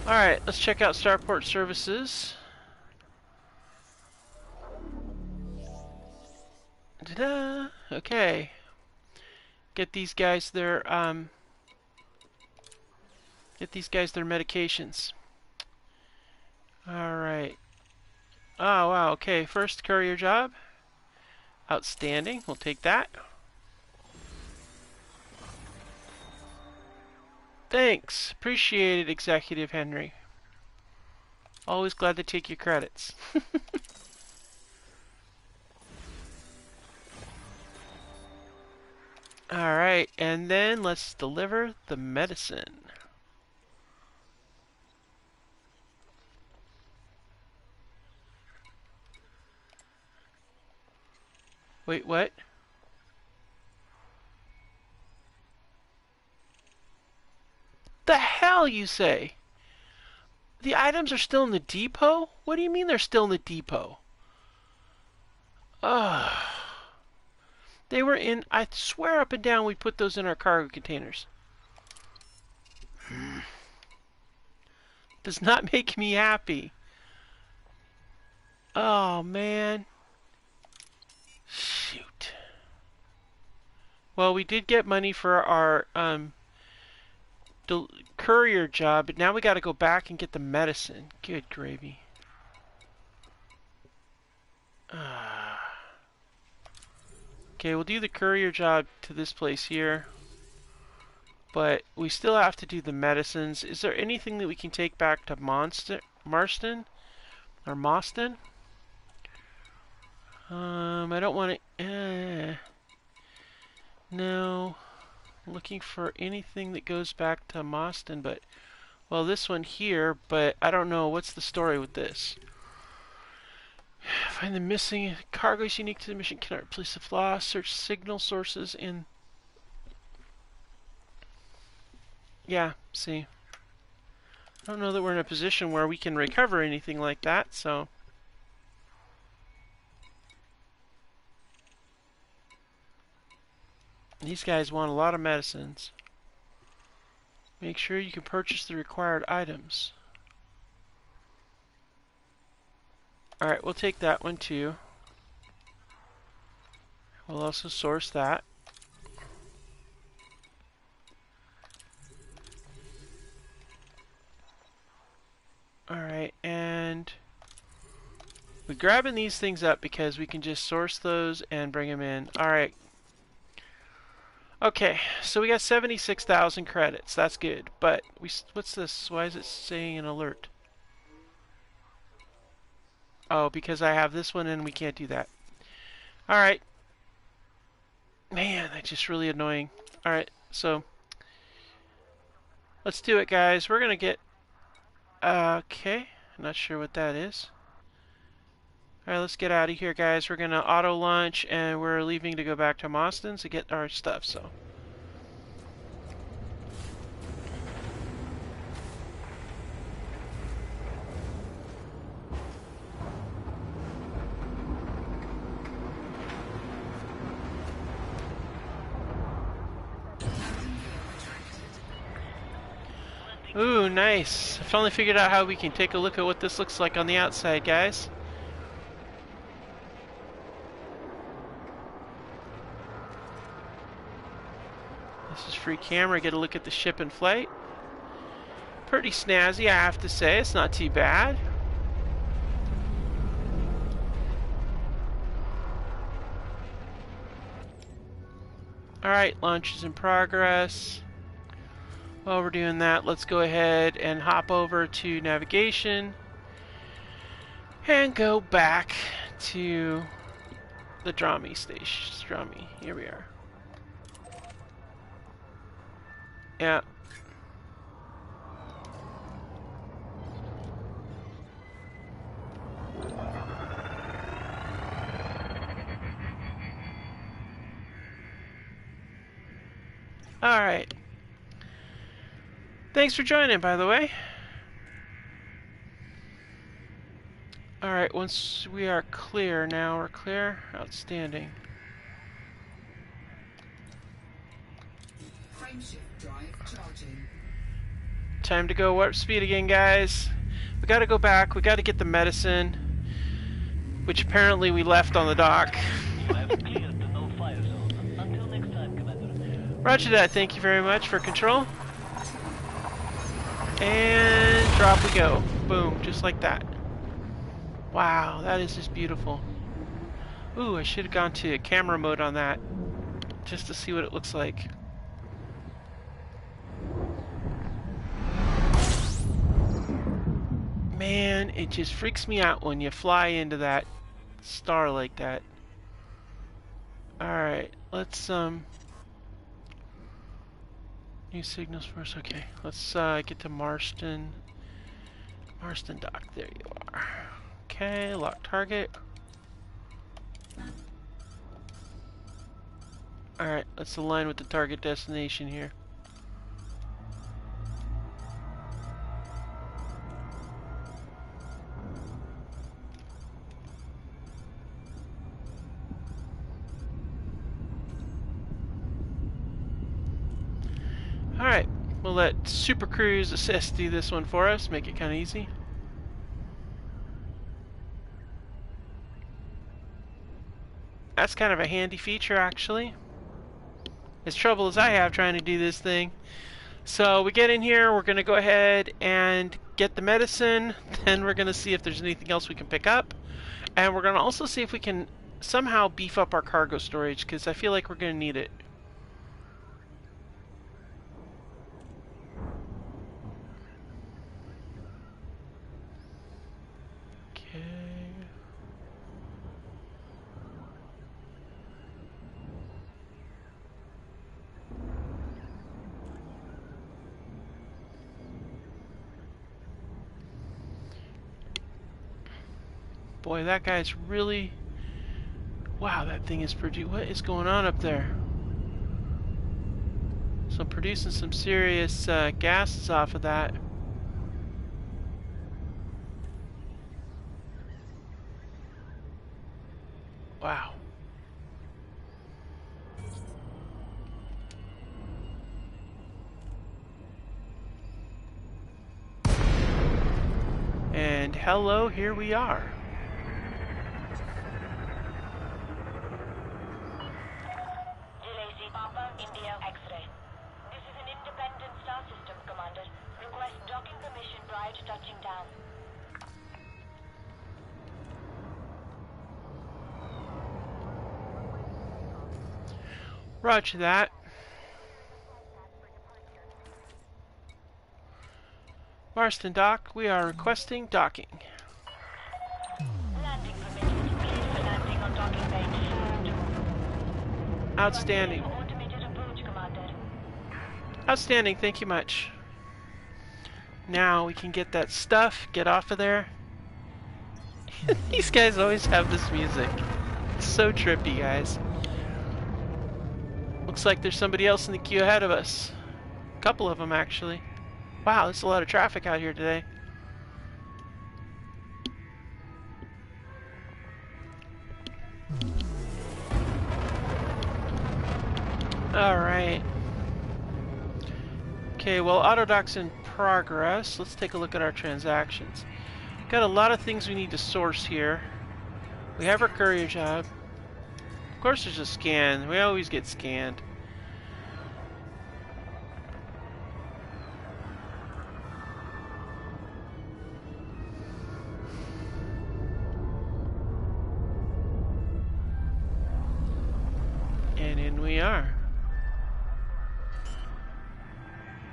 Alright, let's check out Starport Services. Ta-da! Okay. Get these guys their medications. Alright. Oh wow, okay, first courier job. Outstanding, we'll take that. Thanks. Appreciate it, Executive Henry. Always glad to take your credits. Alright, and then let's deliver the medicine. Wait, what? The hell you say? The items are still in the depot? What do you mean they're still in the depot? Ugh. They were in, I swear up and down we put those in our cargo containers. Does not make me happy. Oh man. Shoot. Well, we did get money for our courier job, but now we got to go back and get the medicine. Good gravy. Okay, we'll do the courier job to this place here, but we still have to do the medicines. Is there anything that we can take back to Marston or Moston? I don't want to. No. Looking for anything that goes back to Moston, but well, this one here, but I don't know what's the story with this. Find the missing cargoes unique to the mission. Cannot replace the flaw. Search signal sources in. Yeah, see. I don't know that we're in a position where we can recover anything like that, so. These guys want a lot of medicines. Make sure you can purchase the required items. Alright, we'll take that one too. We'll also source that. Alright, and we're grabbing these things up because we can just source those and bring them in. Alright. Okay, so we got 76,000 credits. That's good. But what's this? Why is it saying an alert? Oh, because I have this one and we can't do that. Alright. Man, that's just really annoying. Alright, so let's do it, guys. We're gonna get okay. Not sure what that is. Alright, let's get out of here, guys. We're gonna auto launch and we're leaving to go back to Moston to get our stuff, so. Ooh, nice. I finally figured out how we can take a look at what this looks like on the outside, guys. This is free camera. Get a look at the ship in flight. Pretty snazzy, I have to say. It's not too bad. Alright, launch is in progress. While we're doing that, let's go ahead and hop over to navigation and go back to the Drami station. Drami, here we are. Yeah. Alright. Thanks for joining, by the way. Alright, once we are clear, now we're clear. Outstanding. Frameshift drive charging. Time to go warp speed again, guys. We gotta go back. We gotta get the medicine, which apparently we left on the dock. You have cleared the no-fire zone. Until next time, Commander. Roger that. Thank you very much for control. And drop we go. Boom, just like that. Wow, that is just beautiful. Ooh, I should have gone to camera mode on that, just to see what it looks like. Man, it just freaks me out when you fly into that star like that. Alright, let's new signals first. Okay, let's get to Marston dock. There you are. Okay, lock target. Alright, let's align with the target destination here. Alright, we'll let Super Cruise Assist do this one for us, make it kind of easy. That's kind of a handy feature, actually. As trouble as I have trying to do this thing. So we get in here, we're going to go ahead and get the medicine, then we're going to see if there's anything else we can pick up, and we're going to also see if we can somehow beef up our cargo storage, because I feel like we're going to need it. Boy, that guy's really... Wow, that thing is producing... What is going on up there? So I'm producing some serious gases off of that. Wow. And hello, here we are. Papa, India, X-ray. This is an independent star system, Commander. Request docking permission prior to touching down. Roger that. Marston Dock, we are requesting docking. Landing permitted. Clear for landing on docking bay 2. Outstanding. Automated approach, Commander. Outstanding, thank you much. Now we can get that stuff, get off of there. These guys always have this music. It's so trippy, guys. Looks like there's somebody else in the queue ahead of us. A couple of them, actually. Wow, there's a lot of traffic out here today. Alright. Okay, well, auto dock's in progress. Let's take a look at our transactions. Got a lot of things we need to source here. We have our courier job. Of course there's a scan. We always get scanned. And in we are.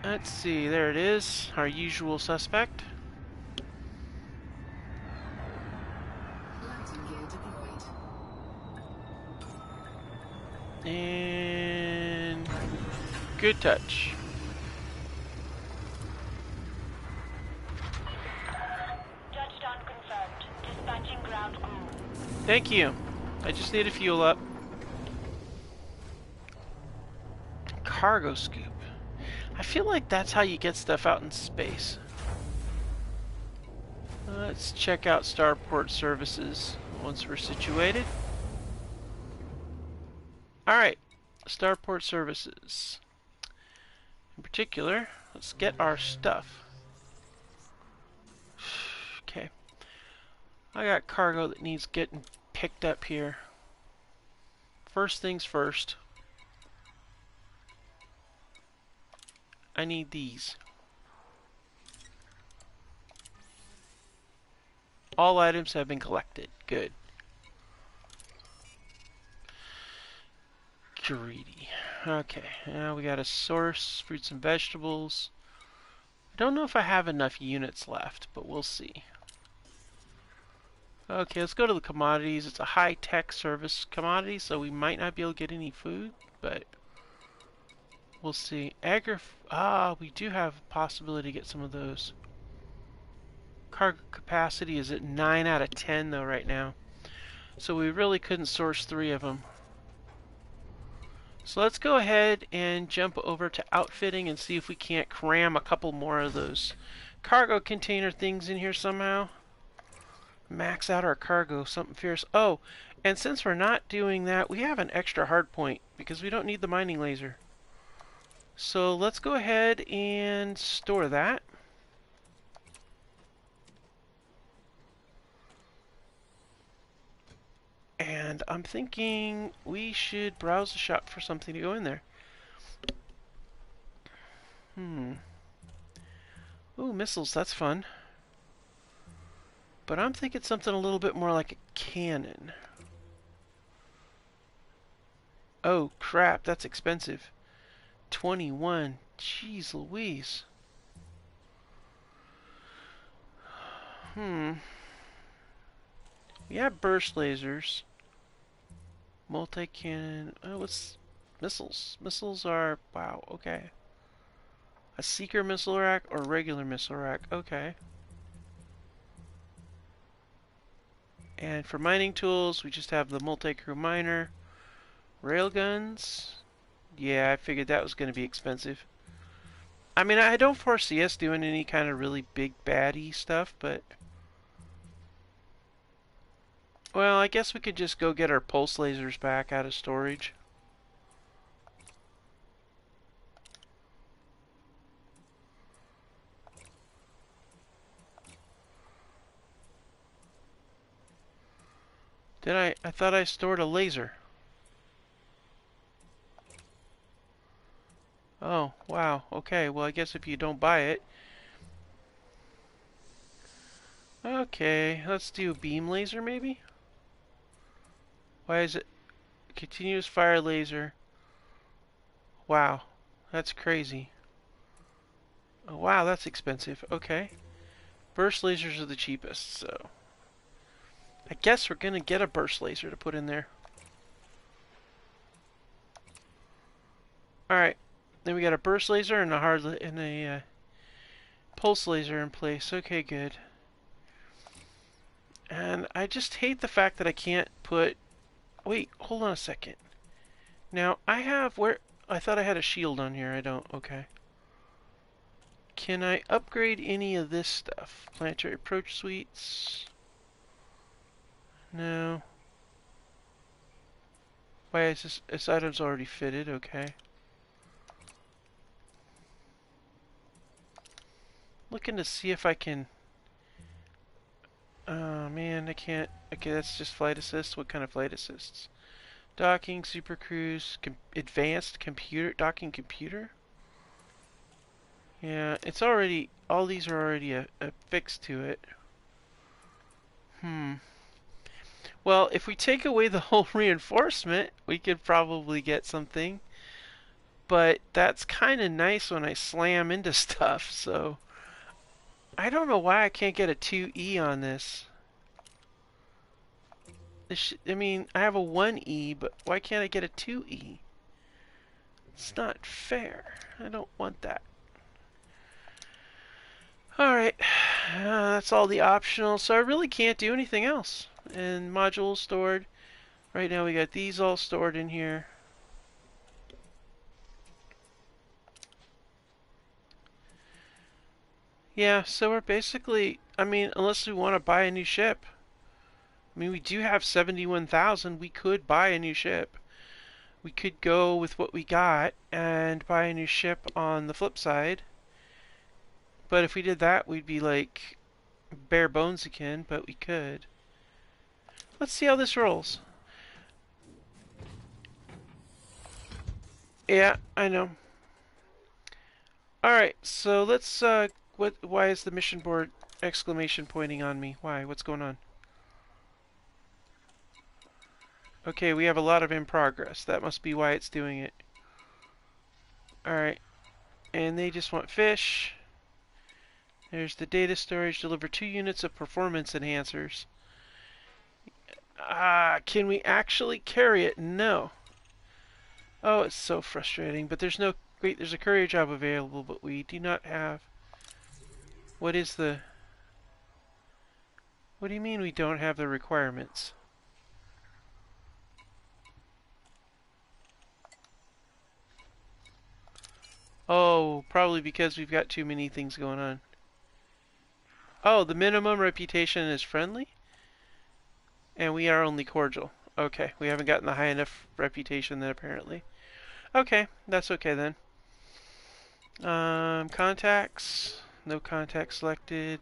Let's see, there it is, our usual suspect. Landing gear deployed. And good touch. Touchdown confirmed. Dispatching ground crew. Thank you. I just need to fuel up. Cargo scoop. I feel like that's how you get stuff out in space. Let's check out Starport Services once we're situated. Alright, Starport Services. In particular, let's get our stuff. Okay. I got cargo that needs getting picked up here. First things first. I need these. All items have been collected. Good. Greedy. Okay, now we gotta source fruits and vegetables. I don't know if I have enough units left, but we'll see. Okay, let's go to the commodities. It's a high-tech service commodity, so we might not be able to get any food, but we'll see. We do have a possibility to get some of those. Cargo capacity is at 9 out of 10 though right now. So we really couldn't source 3 of them. So let's go ahead and jump over to outfitting and see if we can't cram a couple more of those cargo container things in here somehow. Max out our cargo, something fierce. Oh, and since we're not doing that, we have an extra hard point because we don't need the mining laser. So let's go ahead and store that. And I'm thinking we should browse the shop for something to go in there. Ooh, missiles, that's fun. But I'm thinking something a little bit more like a cannon. Oh, crap, that's expensive. 21. Jeez Louise. We have burst lasers. Multi-cannon. Oh, what's missiles? Missiles are... Wow, okay. A seeker missile rack or regular missile rack. Okay. And for mining tools, we just have the multi-crew miner. Railguns. Yeah, I figured that was going to be expensive. I mean, I don't foresee us doing any kind of really big baddie stuff, but... Well, I guess we could just go get our pulse lasers back out of storage. Did I? I thought I stored a laser. Oh, wow. Okay, well, I guess if you don't buy it... Okay, let's do a beam laser, maybe? Why is it... Continuous fire laser. Wow, that's crazy. Oh, wow, that's expensive. Okay. Burst lasers are the cheapest, so... I guess we're gonna get a burst laser to put in there. Alright. Then we got a burst laser and a pulse laser in place. Okay, good. And I just hate the fact that I can't put... Wait, hold on a second. Now, I have... Where... I thought I had a shield on here. I don't. Okay. Can I upgrade any of this stuff? Planetary approach suites... No. Why is this? This item's already fitted. Okay. Looking to see if I can... Oh man, I can't. Okay, that's just flight assist. What kind of flight assists? Docking, super cruise, advanced computer, docking computer? Yeah, it's already, all these are already affixed to it. Well, if we take away the whole reinforcement, we could probably get something. But that's kind of nice when I slam into stuff, so... I don't know why I can't get a 2E on this. I mean, I have a 1E, but why can't I get a 2E? It's not fair. I don't want that. Alright, that's all the optional, so I really can't do anything else. And modules stored. Right now we got these all stored in here. Yeah, so we're basically, I mean, unless we want to buy a new ship. I mean, we do have 71,000. We could buy a new ship. We could go with what we got and buy a new ship on the flip side. But if we did that, we'd be like bare bones again, but we could. Let's see how this rolls. Yeah, I know. Alright, so let's, why is the mission board exclamation pointing on me? Why? What's going on? Okay, we have a lot of in progress. That must be why it's doing it. Alright. And they just want fish. There's the data storage. Deliver 2 units of performance enhancers. Can we actually carry it? No. Oh, it's so frustrating. But there's no... Wait, there's a courier job available, but we do not have... What is the... What do you mean we don't have the requirements? Oh, probably because we've got too many things going on. Oh, the minimum reputation is friendly? And we are only cordial. Okay, we haven't gotten the high enough reputation then apparently. Okay, that's okay then. Contacts. No contacts selected.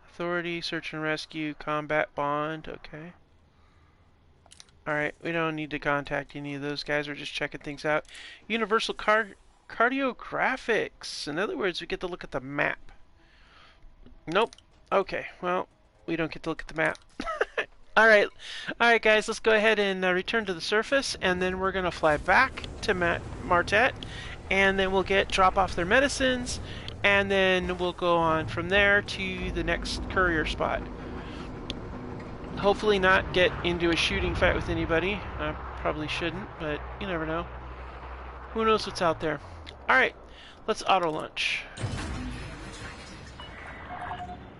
Authority, search and rescue, combat bond. Okay. Alright, we don't need to contact any of those guys. We're just checking things out. Universal cartographics. In other words, we get to look at the map. Nope. Okay, well, we don't get to look at the map. Alright, guys, let's go ahead and return to the surface, and then we're going to fly back to Martet, and then we'll drop off their medicines, and then we'll go on from there to the next courier spot. Hopefully not get into a shooting fight with anybody. I probably shouldn't, but you never know. Who knows what's out there. Alright, let's auto launch.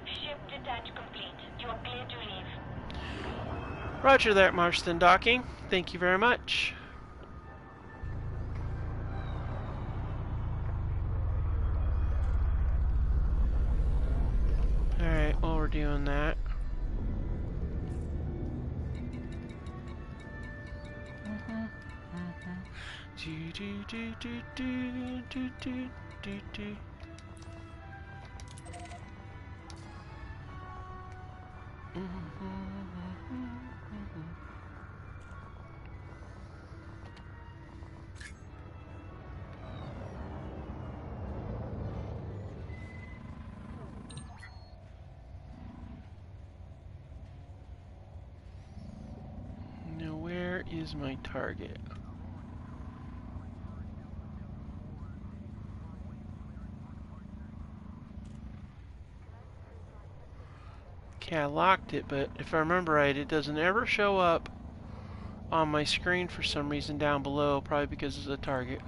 Ship detach complete. You are clear to leave. Roger that, Marston docking. Thank you very much. Alright, while we're doing that. Now, where is my target? Okay, I locked it, but if I remember right, it doesn't ever show up on my screen for some reason down below, probably because it's a target.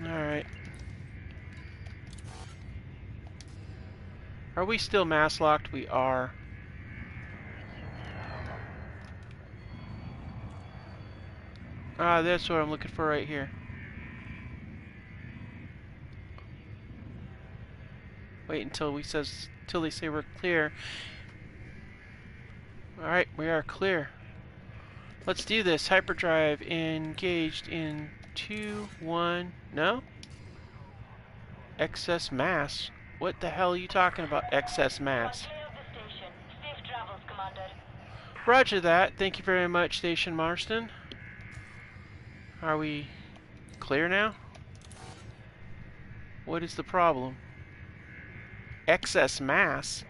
Alright. Are we still mass locked? We are. Ah, that's what I'm looking for right here. Wait until they say we're clear. Alright, we are clear. Let's do this. Hyperdrive engaged in 2, 1. No? Excess mass. What the hell are you talking about, excess mass? Clear of the station. Safe travels, Commander. Roger that. Thank you very much, Station Marston. Are we clear now? What is the problem? Excess mass?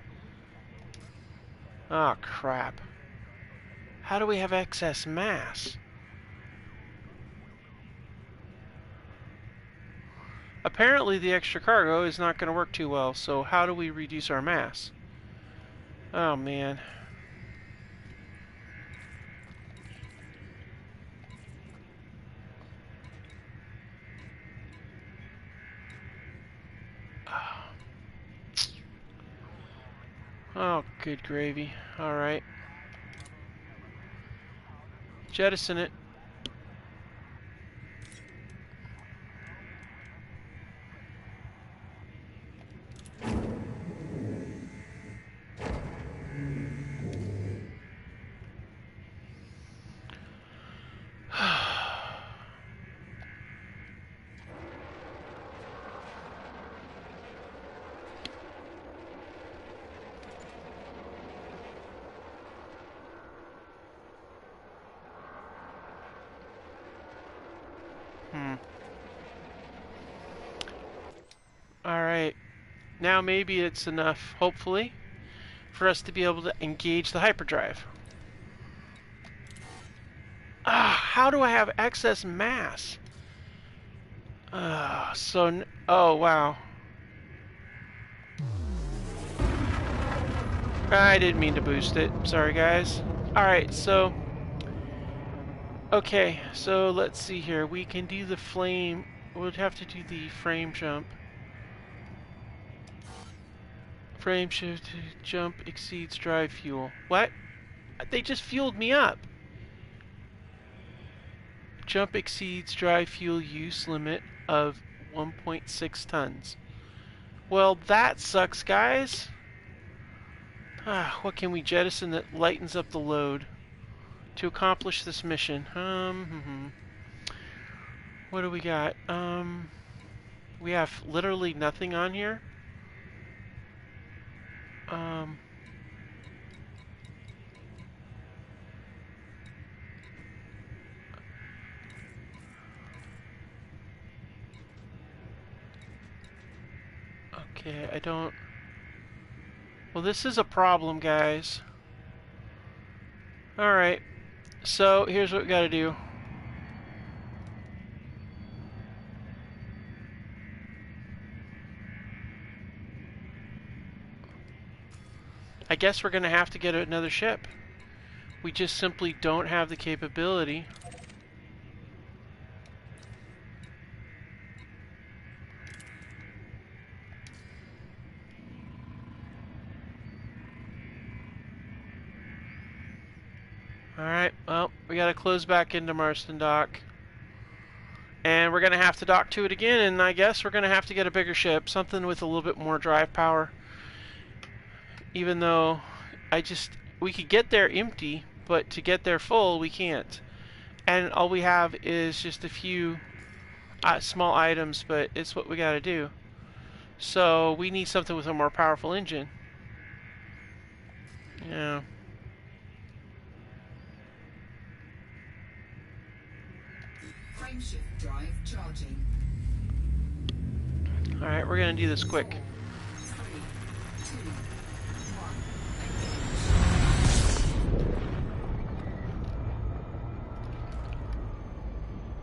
Oh, crap. How do we have excess mass? Apparently the extra cargo is not going to work too well, so how do we reduce our mass? Oh, man. Oh, good gravy. Alright. Jettison it. Alright. Now maybe it's enough, hopefully, for us to be able to engage the hyperdrive. How do I have excess mass? Oh, wow. I didn't mean to boost it. Sorry, guys. Alright, so... Okay, so let's see here. We can do the flame... We'll have to do the frame jump. Frame shift jump exceeds drive fuel. What? They just fueled me up. Jump exceeds drive fuel use limit of 1.6 tons. Well, that sucks, guys. What can we jettison that lightens up the load to accomplish this mission? What do we got? We have literally nothing on here. Okay, I don't... Well, this is a problem, guys. Alright, so here's what we gotta do. I guess we're gonna have to get another ship. We just simply don't have the capability. Alright, well, we gotta close back into Marston Dock. And we're gonna have to dock to it again, and I guess we're gonna have to get a bigger ship. Something with a little bit more drive power. Even though we could get there empty, but to get there full, we can't. And all we have is just a few small items, but it's what we gotta do. So we need something with a more powerful engine. Yeah. Frameshift drive charging. Alright, we're gonna do this quick. 3, 2, 1, engage.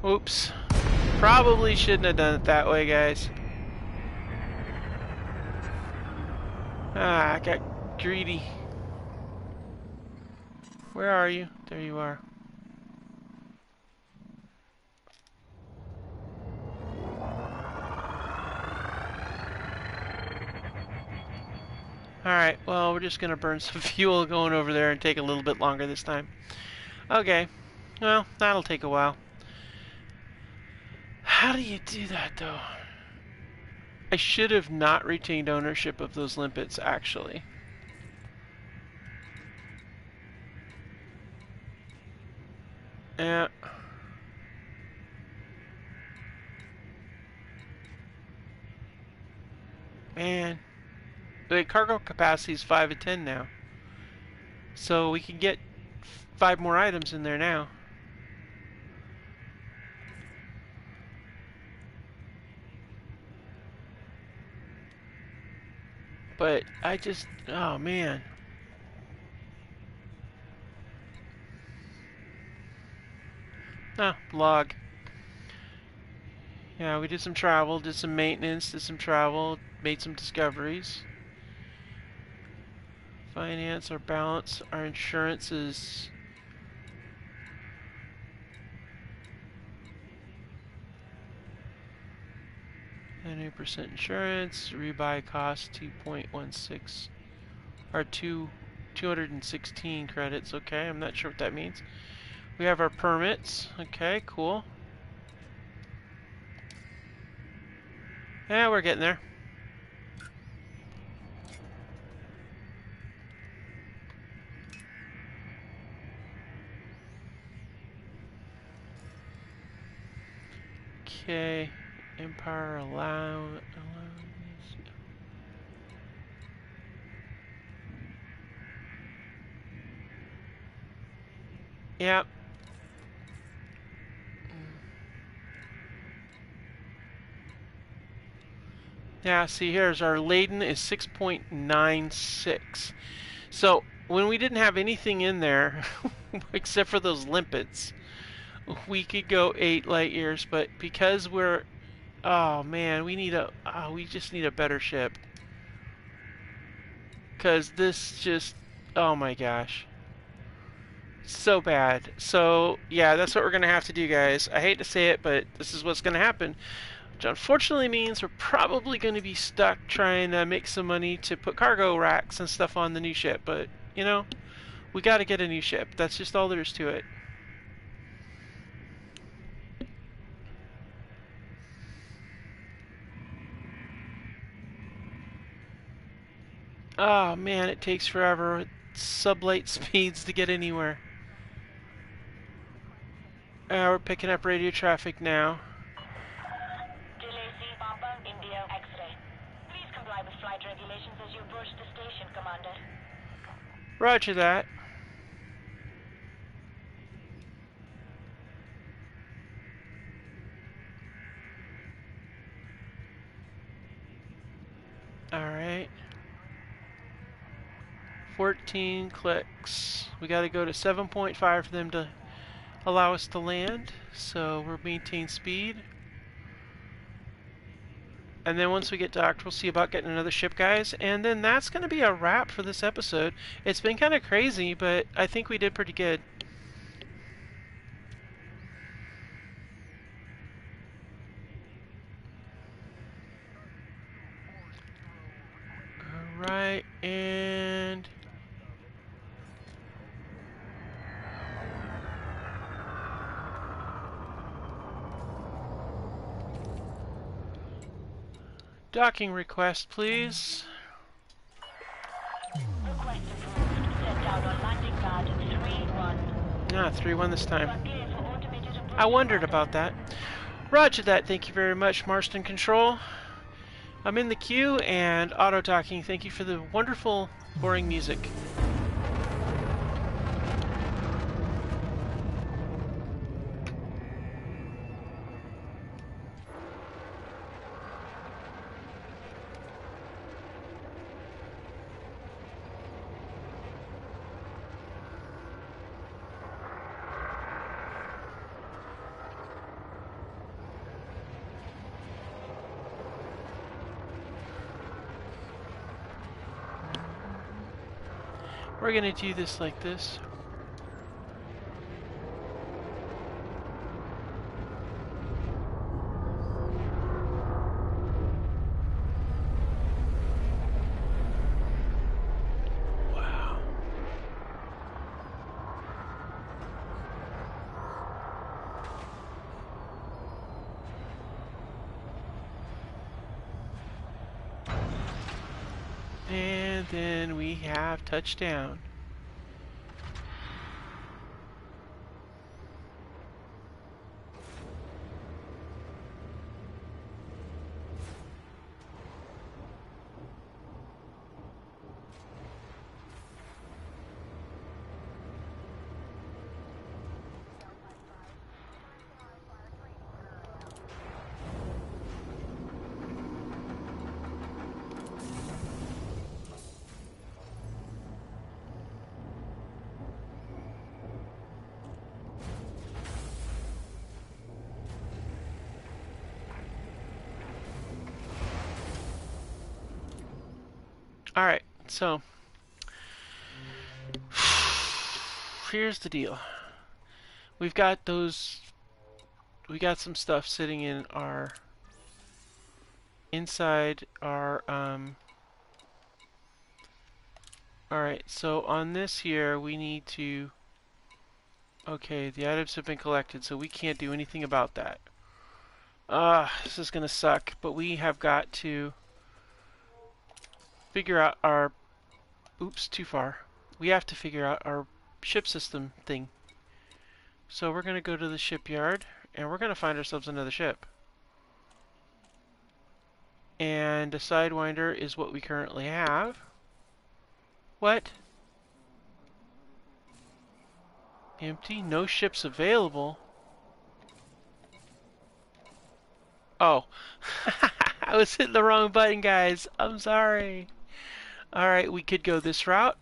Oops. Probably shouldn't have done it that way, guys. I got greedy. Where are you? There you are. Alright, well, we're just gonna burn some fuel going over there and take a little bit longer this time. Okay. Well, that'll take a while. How do you do that, though? I should have not retained ownership of those limpets, actually. Yeah. Man. The cargo capacity is 5 of 10 now. So we can get 5 more items in there now. But I just, oh man. Ah, log. Yeah, we did some travel, did some maintenance, did some travel, made some discoveries. Finance, our balance, our insurance is 90% insurance, rebuy cost 2.16 or 216 credits. Okay, I'm not sure what that means. We have our permits. Okay, cool. Yeah, we're getting there. Okay, Empire allow. Yep. Yeah, see here's our laden is 6.96. So when we didn't have anything in there except for those limpets, we could go 8 light years, but because we're, oh man, we need a, we just need a better ship. Cause this just, oh my gosh, so bad. So yeah, that's what we're gonna have to do, guys. I hate to say it, but this is what's gonna happen. Which unfortunately means we're probably going to be stuck trying to make some money to put cargo racks and stuff on the new ship. But, you know, we got to get a new ship. That's just all there is to it. Oh, man, it takes forever with sublight speeds to get anywhere. We're picking up radio traffic now. Delay Papa, India X-ray. Please comply with flight regulations as you approach the station, Commander. Roger that. Alright. 14 clicks. We got to go to 7.5 for them to allow us to land. So we'll maintain speed. And then once we get docked, we'll see about getting another ship, guys. And then that's going to be a wrap for this episode. It's been kind of crazy, but I think we did pretty good. Alright, and... docking request, please. Request approved. Set down on landing pad 3-1. Ah, 3-1 this time. Clear for automated approach. I wondered about that. Roger that. Thank you very much, Marston Control. I'm in the queue and auto docking. Thank you for the wonderful, boring music. We're gonna do this like this. Wow. And then we have touchdown. Alright, so here's the deal. We got some stuff sitting in our inside our alright, so on this here we need to okay, the items have been collected, so we can't do anything about that. This is gonna suck, but we have got to figure out our oops, too far. We have to figure out our ship system thing. So we're gonna go to the shipyard and we're gonna find ourselves another ship. And a Sidewinder is what we currently have. What? Empty? No ships available? Oh. I was hitting the wrong button, guys. I'm sorry. Alright, we could go this route.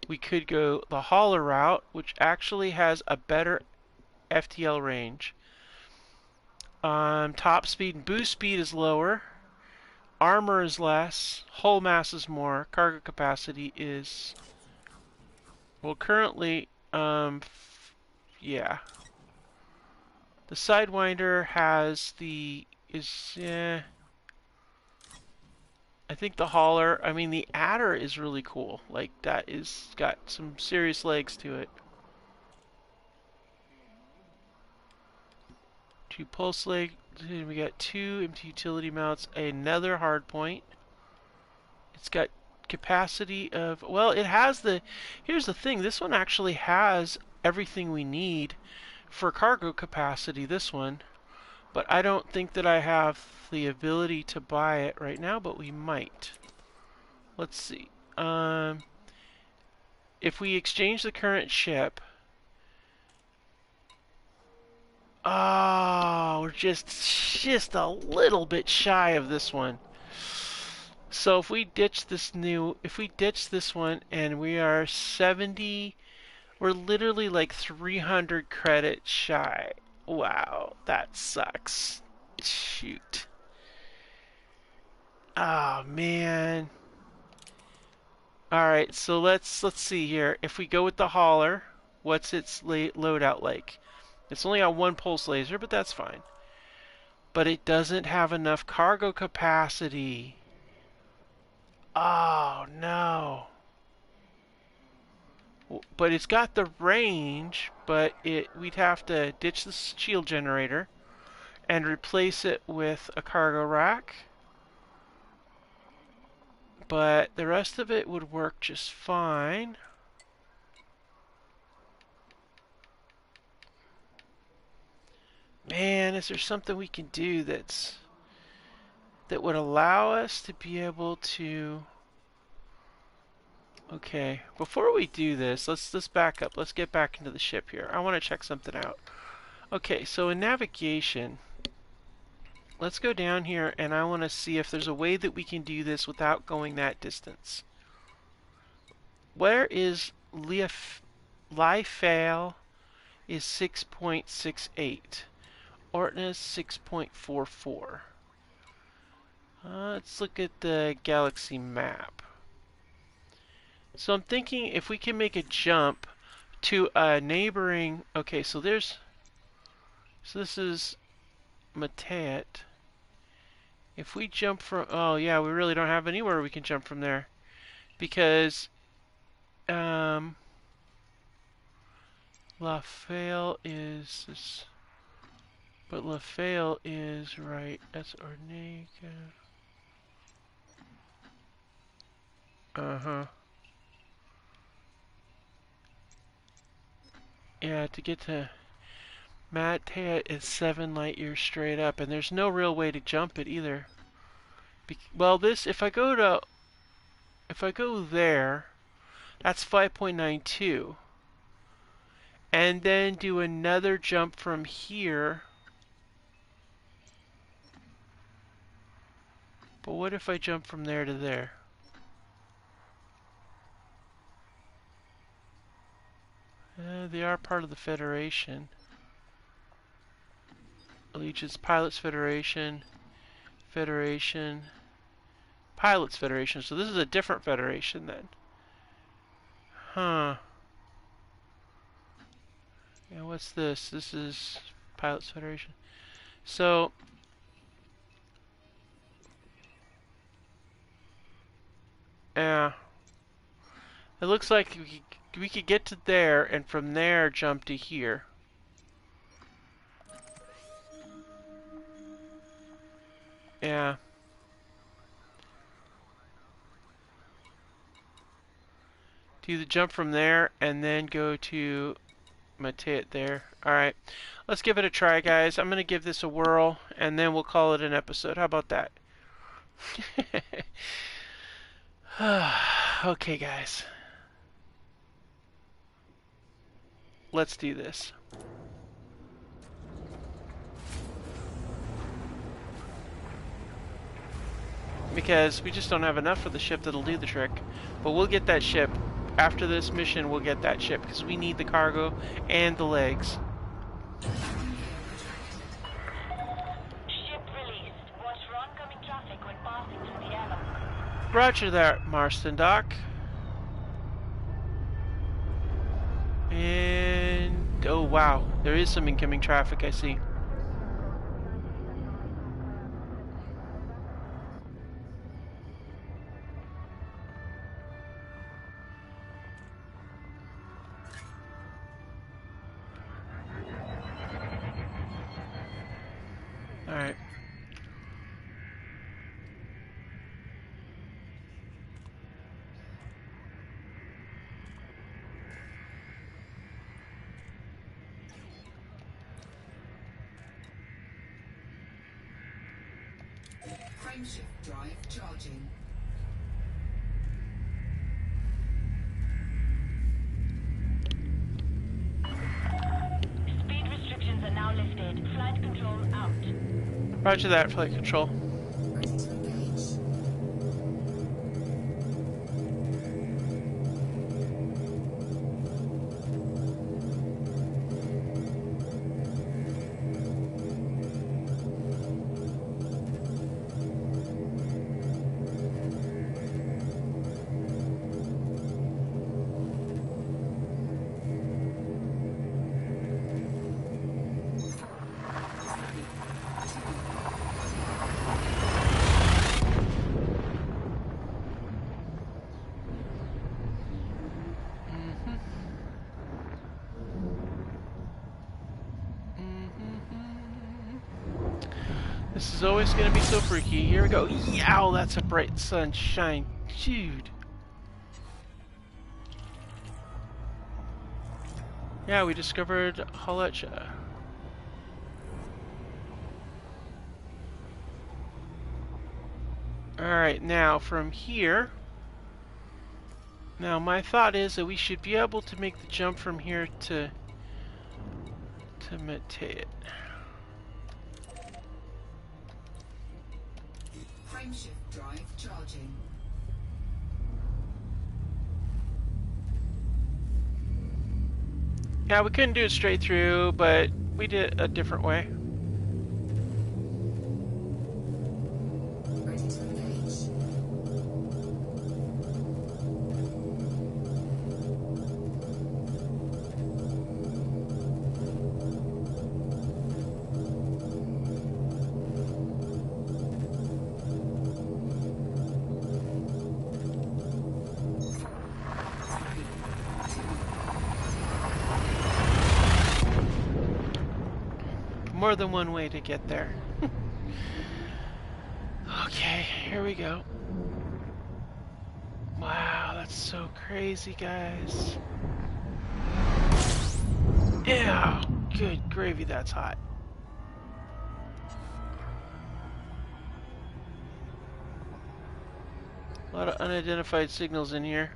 We could go the hauler route, which actually has a better FTL range. Top speed and boost speed is lower. Armor is less. Hull mass is more. Cargo capacity is... well, currently, yeah. The Sidewinder has the... I think the hauler... I mean, the adder is really cool. Like, that is got some serious legs to it. 2 pulse leg. We got 2 empty utility mounts. Another hard point. It's got capacity of... well, it has the... here's the thing. This one actually has everything we need for cargo capacity, this one. But I don't think that I have the ability to buy it right now, but we might. Let's see. If we exchange the current ship... oh, we're just a little bit shy of this one. So if we ditch this one and we are 70, we're literally like 300 credits shy. Wow, that sucks. Shoot. Oh man. Alright, so let's see here. If we go with the hauler, what's its loadout like? It's only got 1 pulse laser, but that's fine. But it doesn't have enough cargo capacity. Oh no. But it's got the range, but we'd have to ditch the shield generator and replace it with a cargo rack. But the rest of it would work just fine. Man, is there something we can do that would allow us to be able to... okay, before we do this, let's back up. Let's get back into the ship here. I want to check something out. Okay, so in navigation, let's go down here and I want to see if there's a way that we can do this without going that distance. Where is Liefeld is 6.68. Ortna's 6.44. Let's look at the galaxy map. So I'm thinking if we can make a jump to a neighboring... okay, so this is Mateat. If we jump from... oh yeah, we really don't have anywhere we can jump from there. Because... Liefeld is... this, but Liefeld is right. That's Ornega. Uh-huh. Yeah, to get to Mateat is 7 light years straight up, and there's no real way to jump it either. Well, this if I go there, that's 5.92, and then do another jump from here. But what if I jump from there to there? They are part of the Federation. Allegiance, Pilots Federation, Federation, Pilots Federation. So this is a different federation then. Huh. Yeah, what's this? This is Pilots Federation. So yeah. It looks like we could get to there and from there jump to here. Yeah. To either jump from there and then go to Mateate there. Alright. Let's give it a try, guys. I'm going to give this a whirl and then we'll call it an episode. How about that? Okay, guys. Let's do this. Because we just don't have enough for the ship that'll do the trick. But we'll get that ship. After this mission, we'll get that ship. Because we need the cargo and the legs. Ship released. Watch for oncoming traffic when passing through the airlock. Roger that, Marston Doc. And... oh, wow. There is some incoming traffic, I see. Alright. Frameshift drive charging. Speed restrictions are now lifted. Flight control out. Roger that, flight control. Ready to engage. This is always going to be so freaky. Here we go. Yow, that's a bright sunshine. Dude. Yeah, we discovered Halecha. Alright, now from here... now my thought is that we should be able to make the jump from here to Mateate. Frameshift drive charging. Yeah, we couldn't do it straight through, but we did it a different way. Ready to engage. More than one way to get there. Okay, here we go. Wow, that's so crazy, guys. Yeah, good gravy, that's hot. A lot of unidentified signals in here.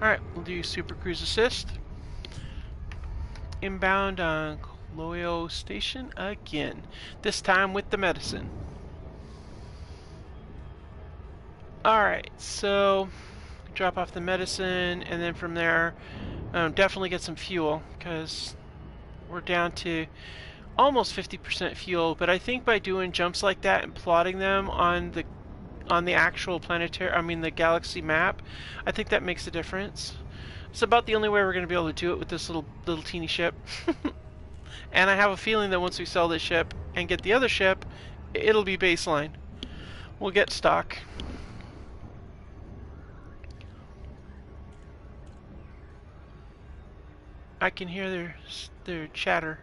Alright, we'll do Super Cruise Assist. Inbound on Loyo Station again. This time with the medicine. Alright, so drop off the medicine, and then from there, definitely get some fuel, because we're down to almost 50% fuel. But I think by doing jumps like that and plotting them on the actual planetary, the galaxy map, I think that makes a difference. It's about the only way we're going to be able to do it with this little teeny ship. And I have a feeling that once we sell this ship and get the other ship, it'll be baseline. We'll get stock. I can hear their chatter.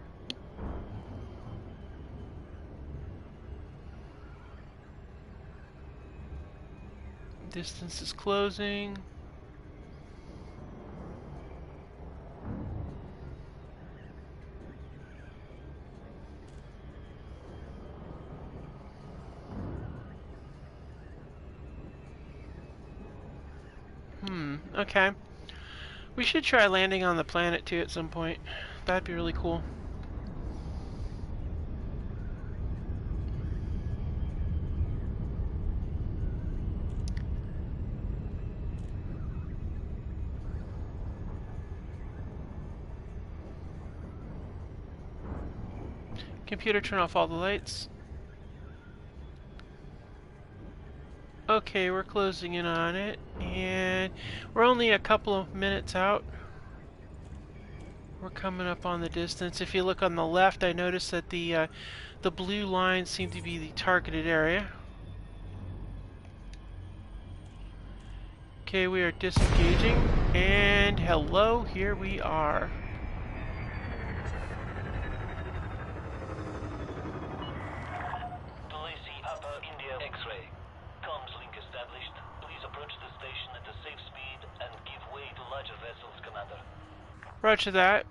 Distance is closing. Okay. We should try landing on the planet too at some point. That'd be really cool. Computer, turn off all the lights. Okay, we're closing in on it, and we're only a couple of minutes out. We're coming up on the distance. If you look on the left, I noticed that the blue lines seem to be the targeted area. Okay, we are disengaging, and hello, here we are. Lacey, Upper India X-ray. Comms link established. Please approach the station at a safe speed and give way to larger vessels, Commander. Roger that.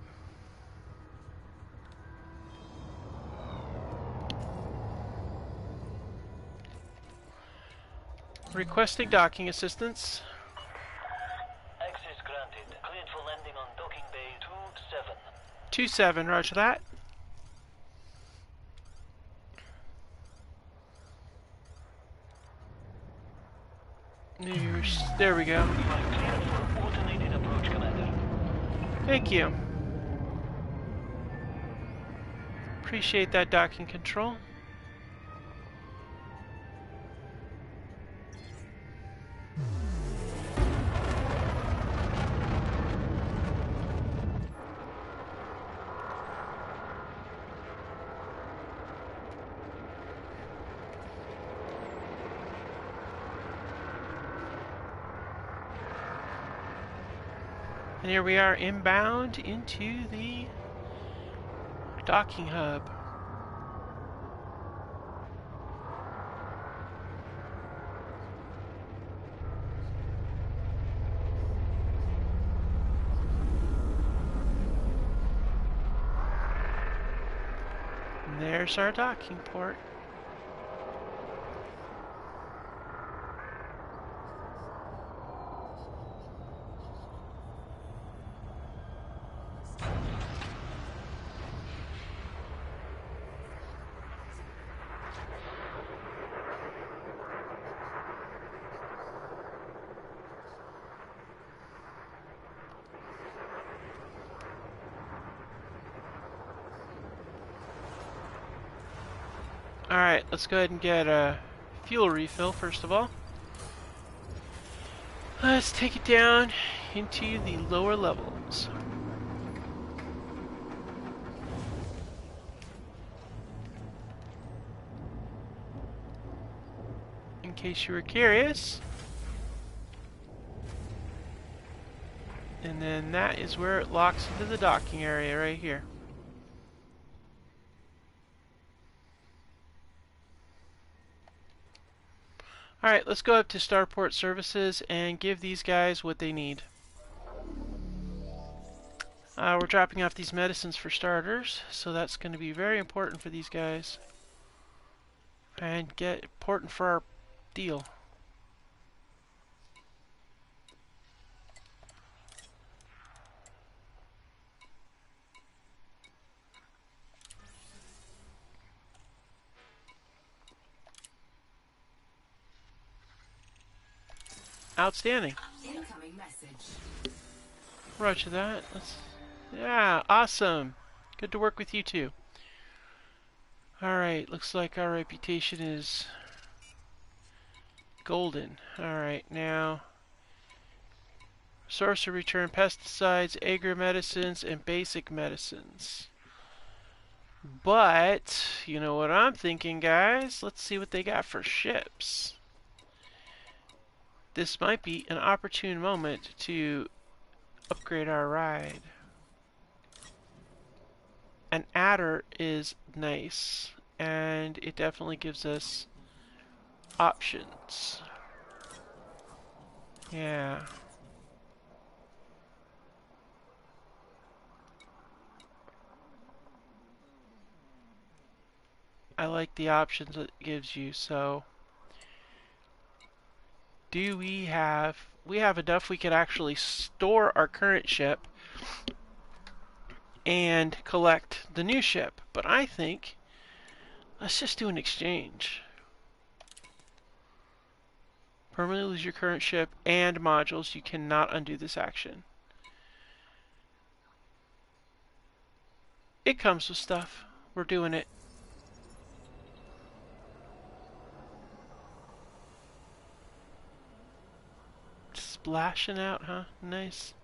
Requesting docking assistance. Access granted. Cleared for landing on docking bay 27. 27, roger that. There we go. You are cleared for automated approach, Commander. Thank you. Appreciate that docking control. And here we are inbound into the docking hub. And there's our docking port. Alright, let's go ahead and get a fuel refill first of all. Let's take it down into the lower levels. In case you were curious. And then that is where it locks into the docking area right here. Alright, let's go up to Starport Services and give these guys what they need. We're dropping off these medicines for starters, so that's going to be very important for these guys. And important for our deal. Outstanding. Incoming message. Roger that. Yeah, awesome. Good to work with you too. Alright, looks like our reputation is golden. Alright, now source of return pesticides, agri medicines, and basic medicines. But, you know what I'm thinking, guys? Let's see what they got for ships. This might be an opportune moment to upgrade our ride. An adder is nice, and it definitely gives us options. Yeah. I like the options it gives you. So do we have enough we could actually store our current ship and collect the new ship. But I think let's just do an exchange. Permanently lose your current ship and modules. You cannot undo this action. It comes with stuff. We're doing it. Splashing out, huh? Nice.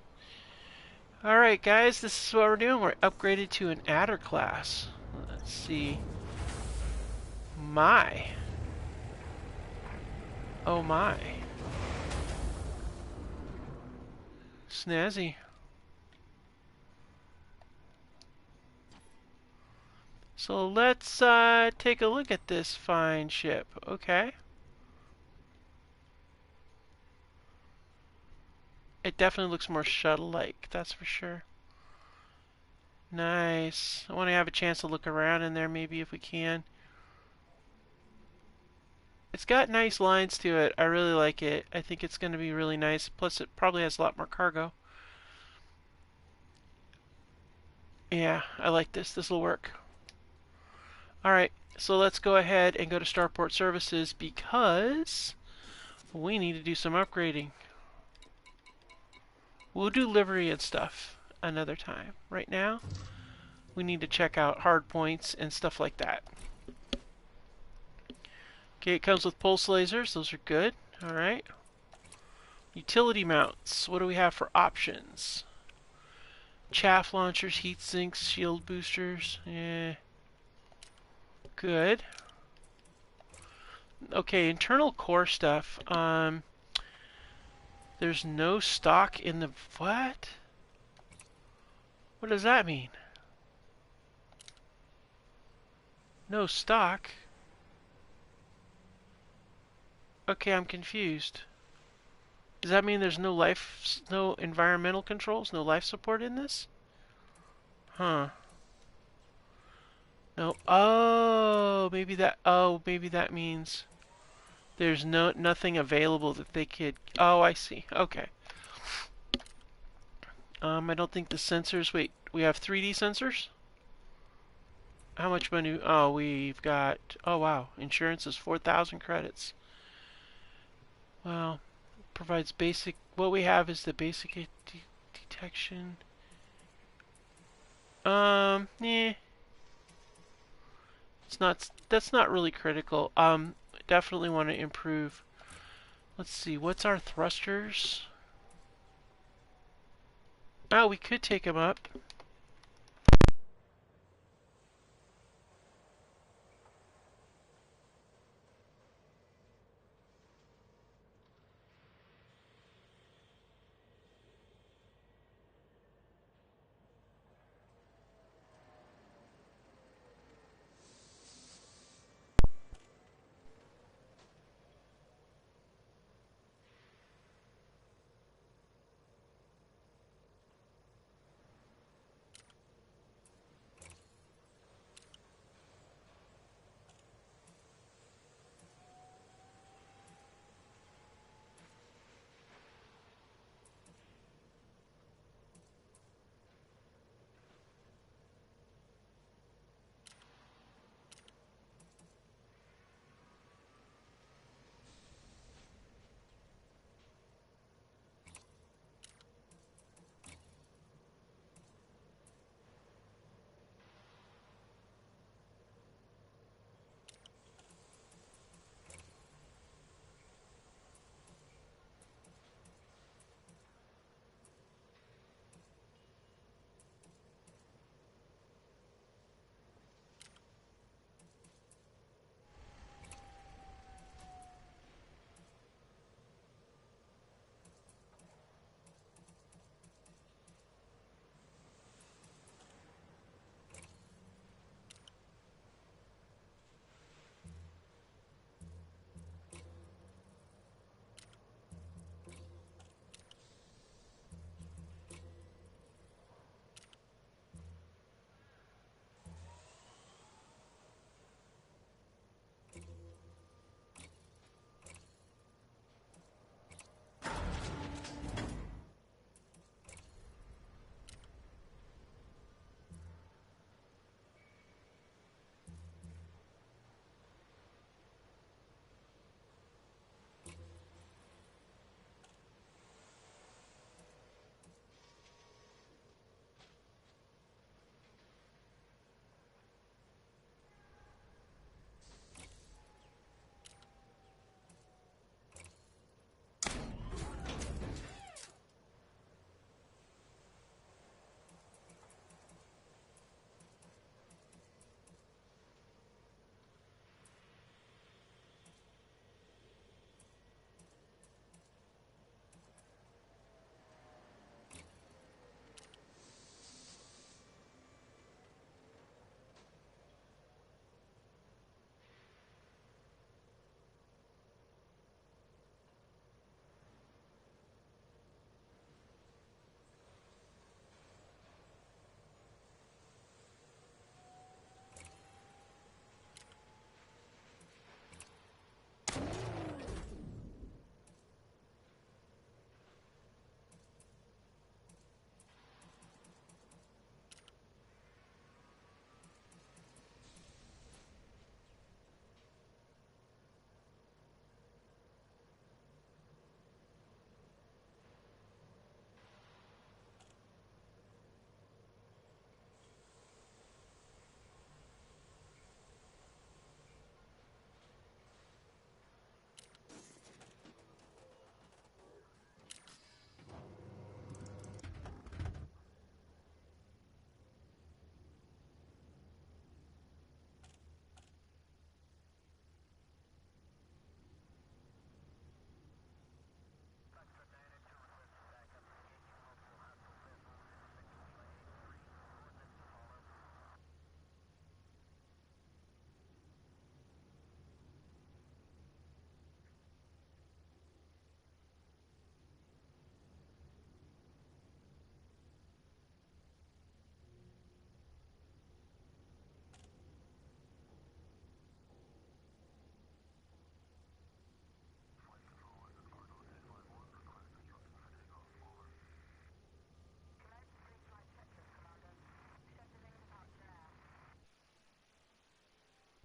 Alright guys, this is what we're doing. We're upgraded to an adder class. Let's see. My. Oh my. Snazzy. So let's take a look at this fine ship. Okay. It definitely looks more shuttle-like, that's for sure. Nice. I want to have a chance to look around in there maybe if we can. It's got nice lines to it. I really like it. I think it's going to be really nice. Plus it probably has a lot more cargo. Yeah, I like this. This will work. Alright, so let's go ahead and go to Starport Services because we need to do some upgrading. We'll do livery and stuff another time. Right now, we need to check out hard points and stuff like that. Okay, it comes with pulse lasers. Those are good. Alright. Utility mounts. What do we have for options? Chaff launchers, heat sinks, shield boosters. Yeah. Good. Okay, internal core stuff. There's no stock in the... What? What does that mean? No stock? Okay, I'm confused. Does that mean there's no environmental controls, no life support in this? Huh. No. Oh, maybe that means there's nothing available that they could... Oh, I see. Okay. I don't think the sensors... Wait, we have 3D sensors? How much money... Oh, we've got... Oh, wow. Insurance is 4,000 credits. Well, provides basic... What we have is the basic detection. It's not... That's not really critical. Definitely want to improve. Let's see, what's our thrusters? Oh, we could take them up.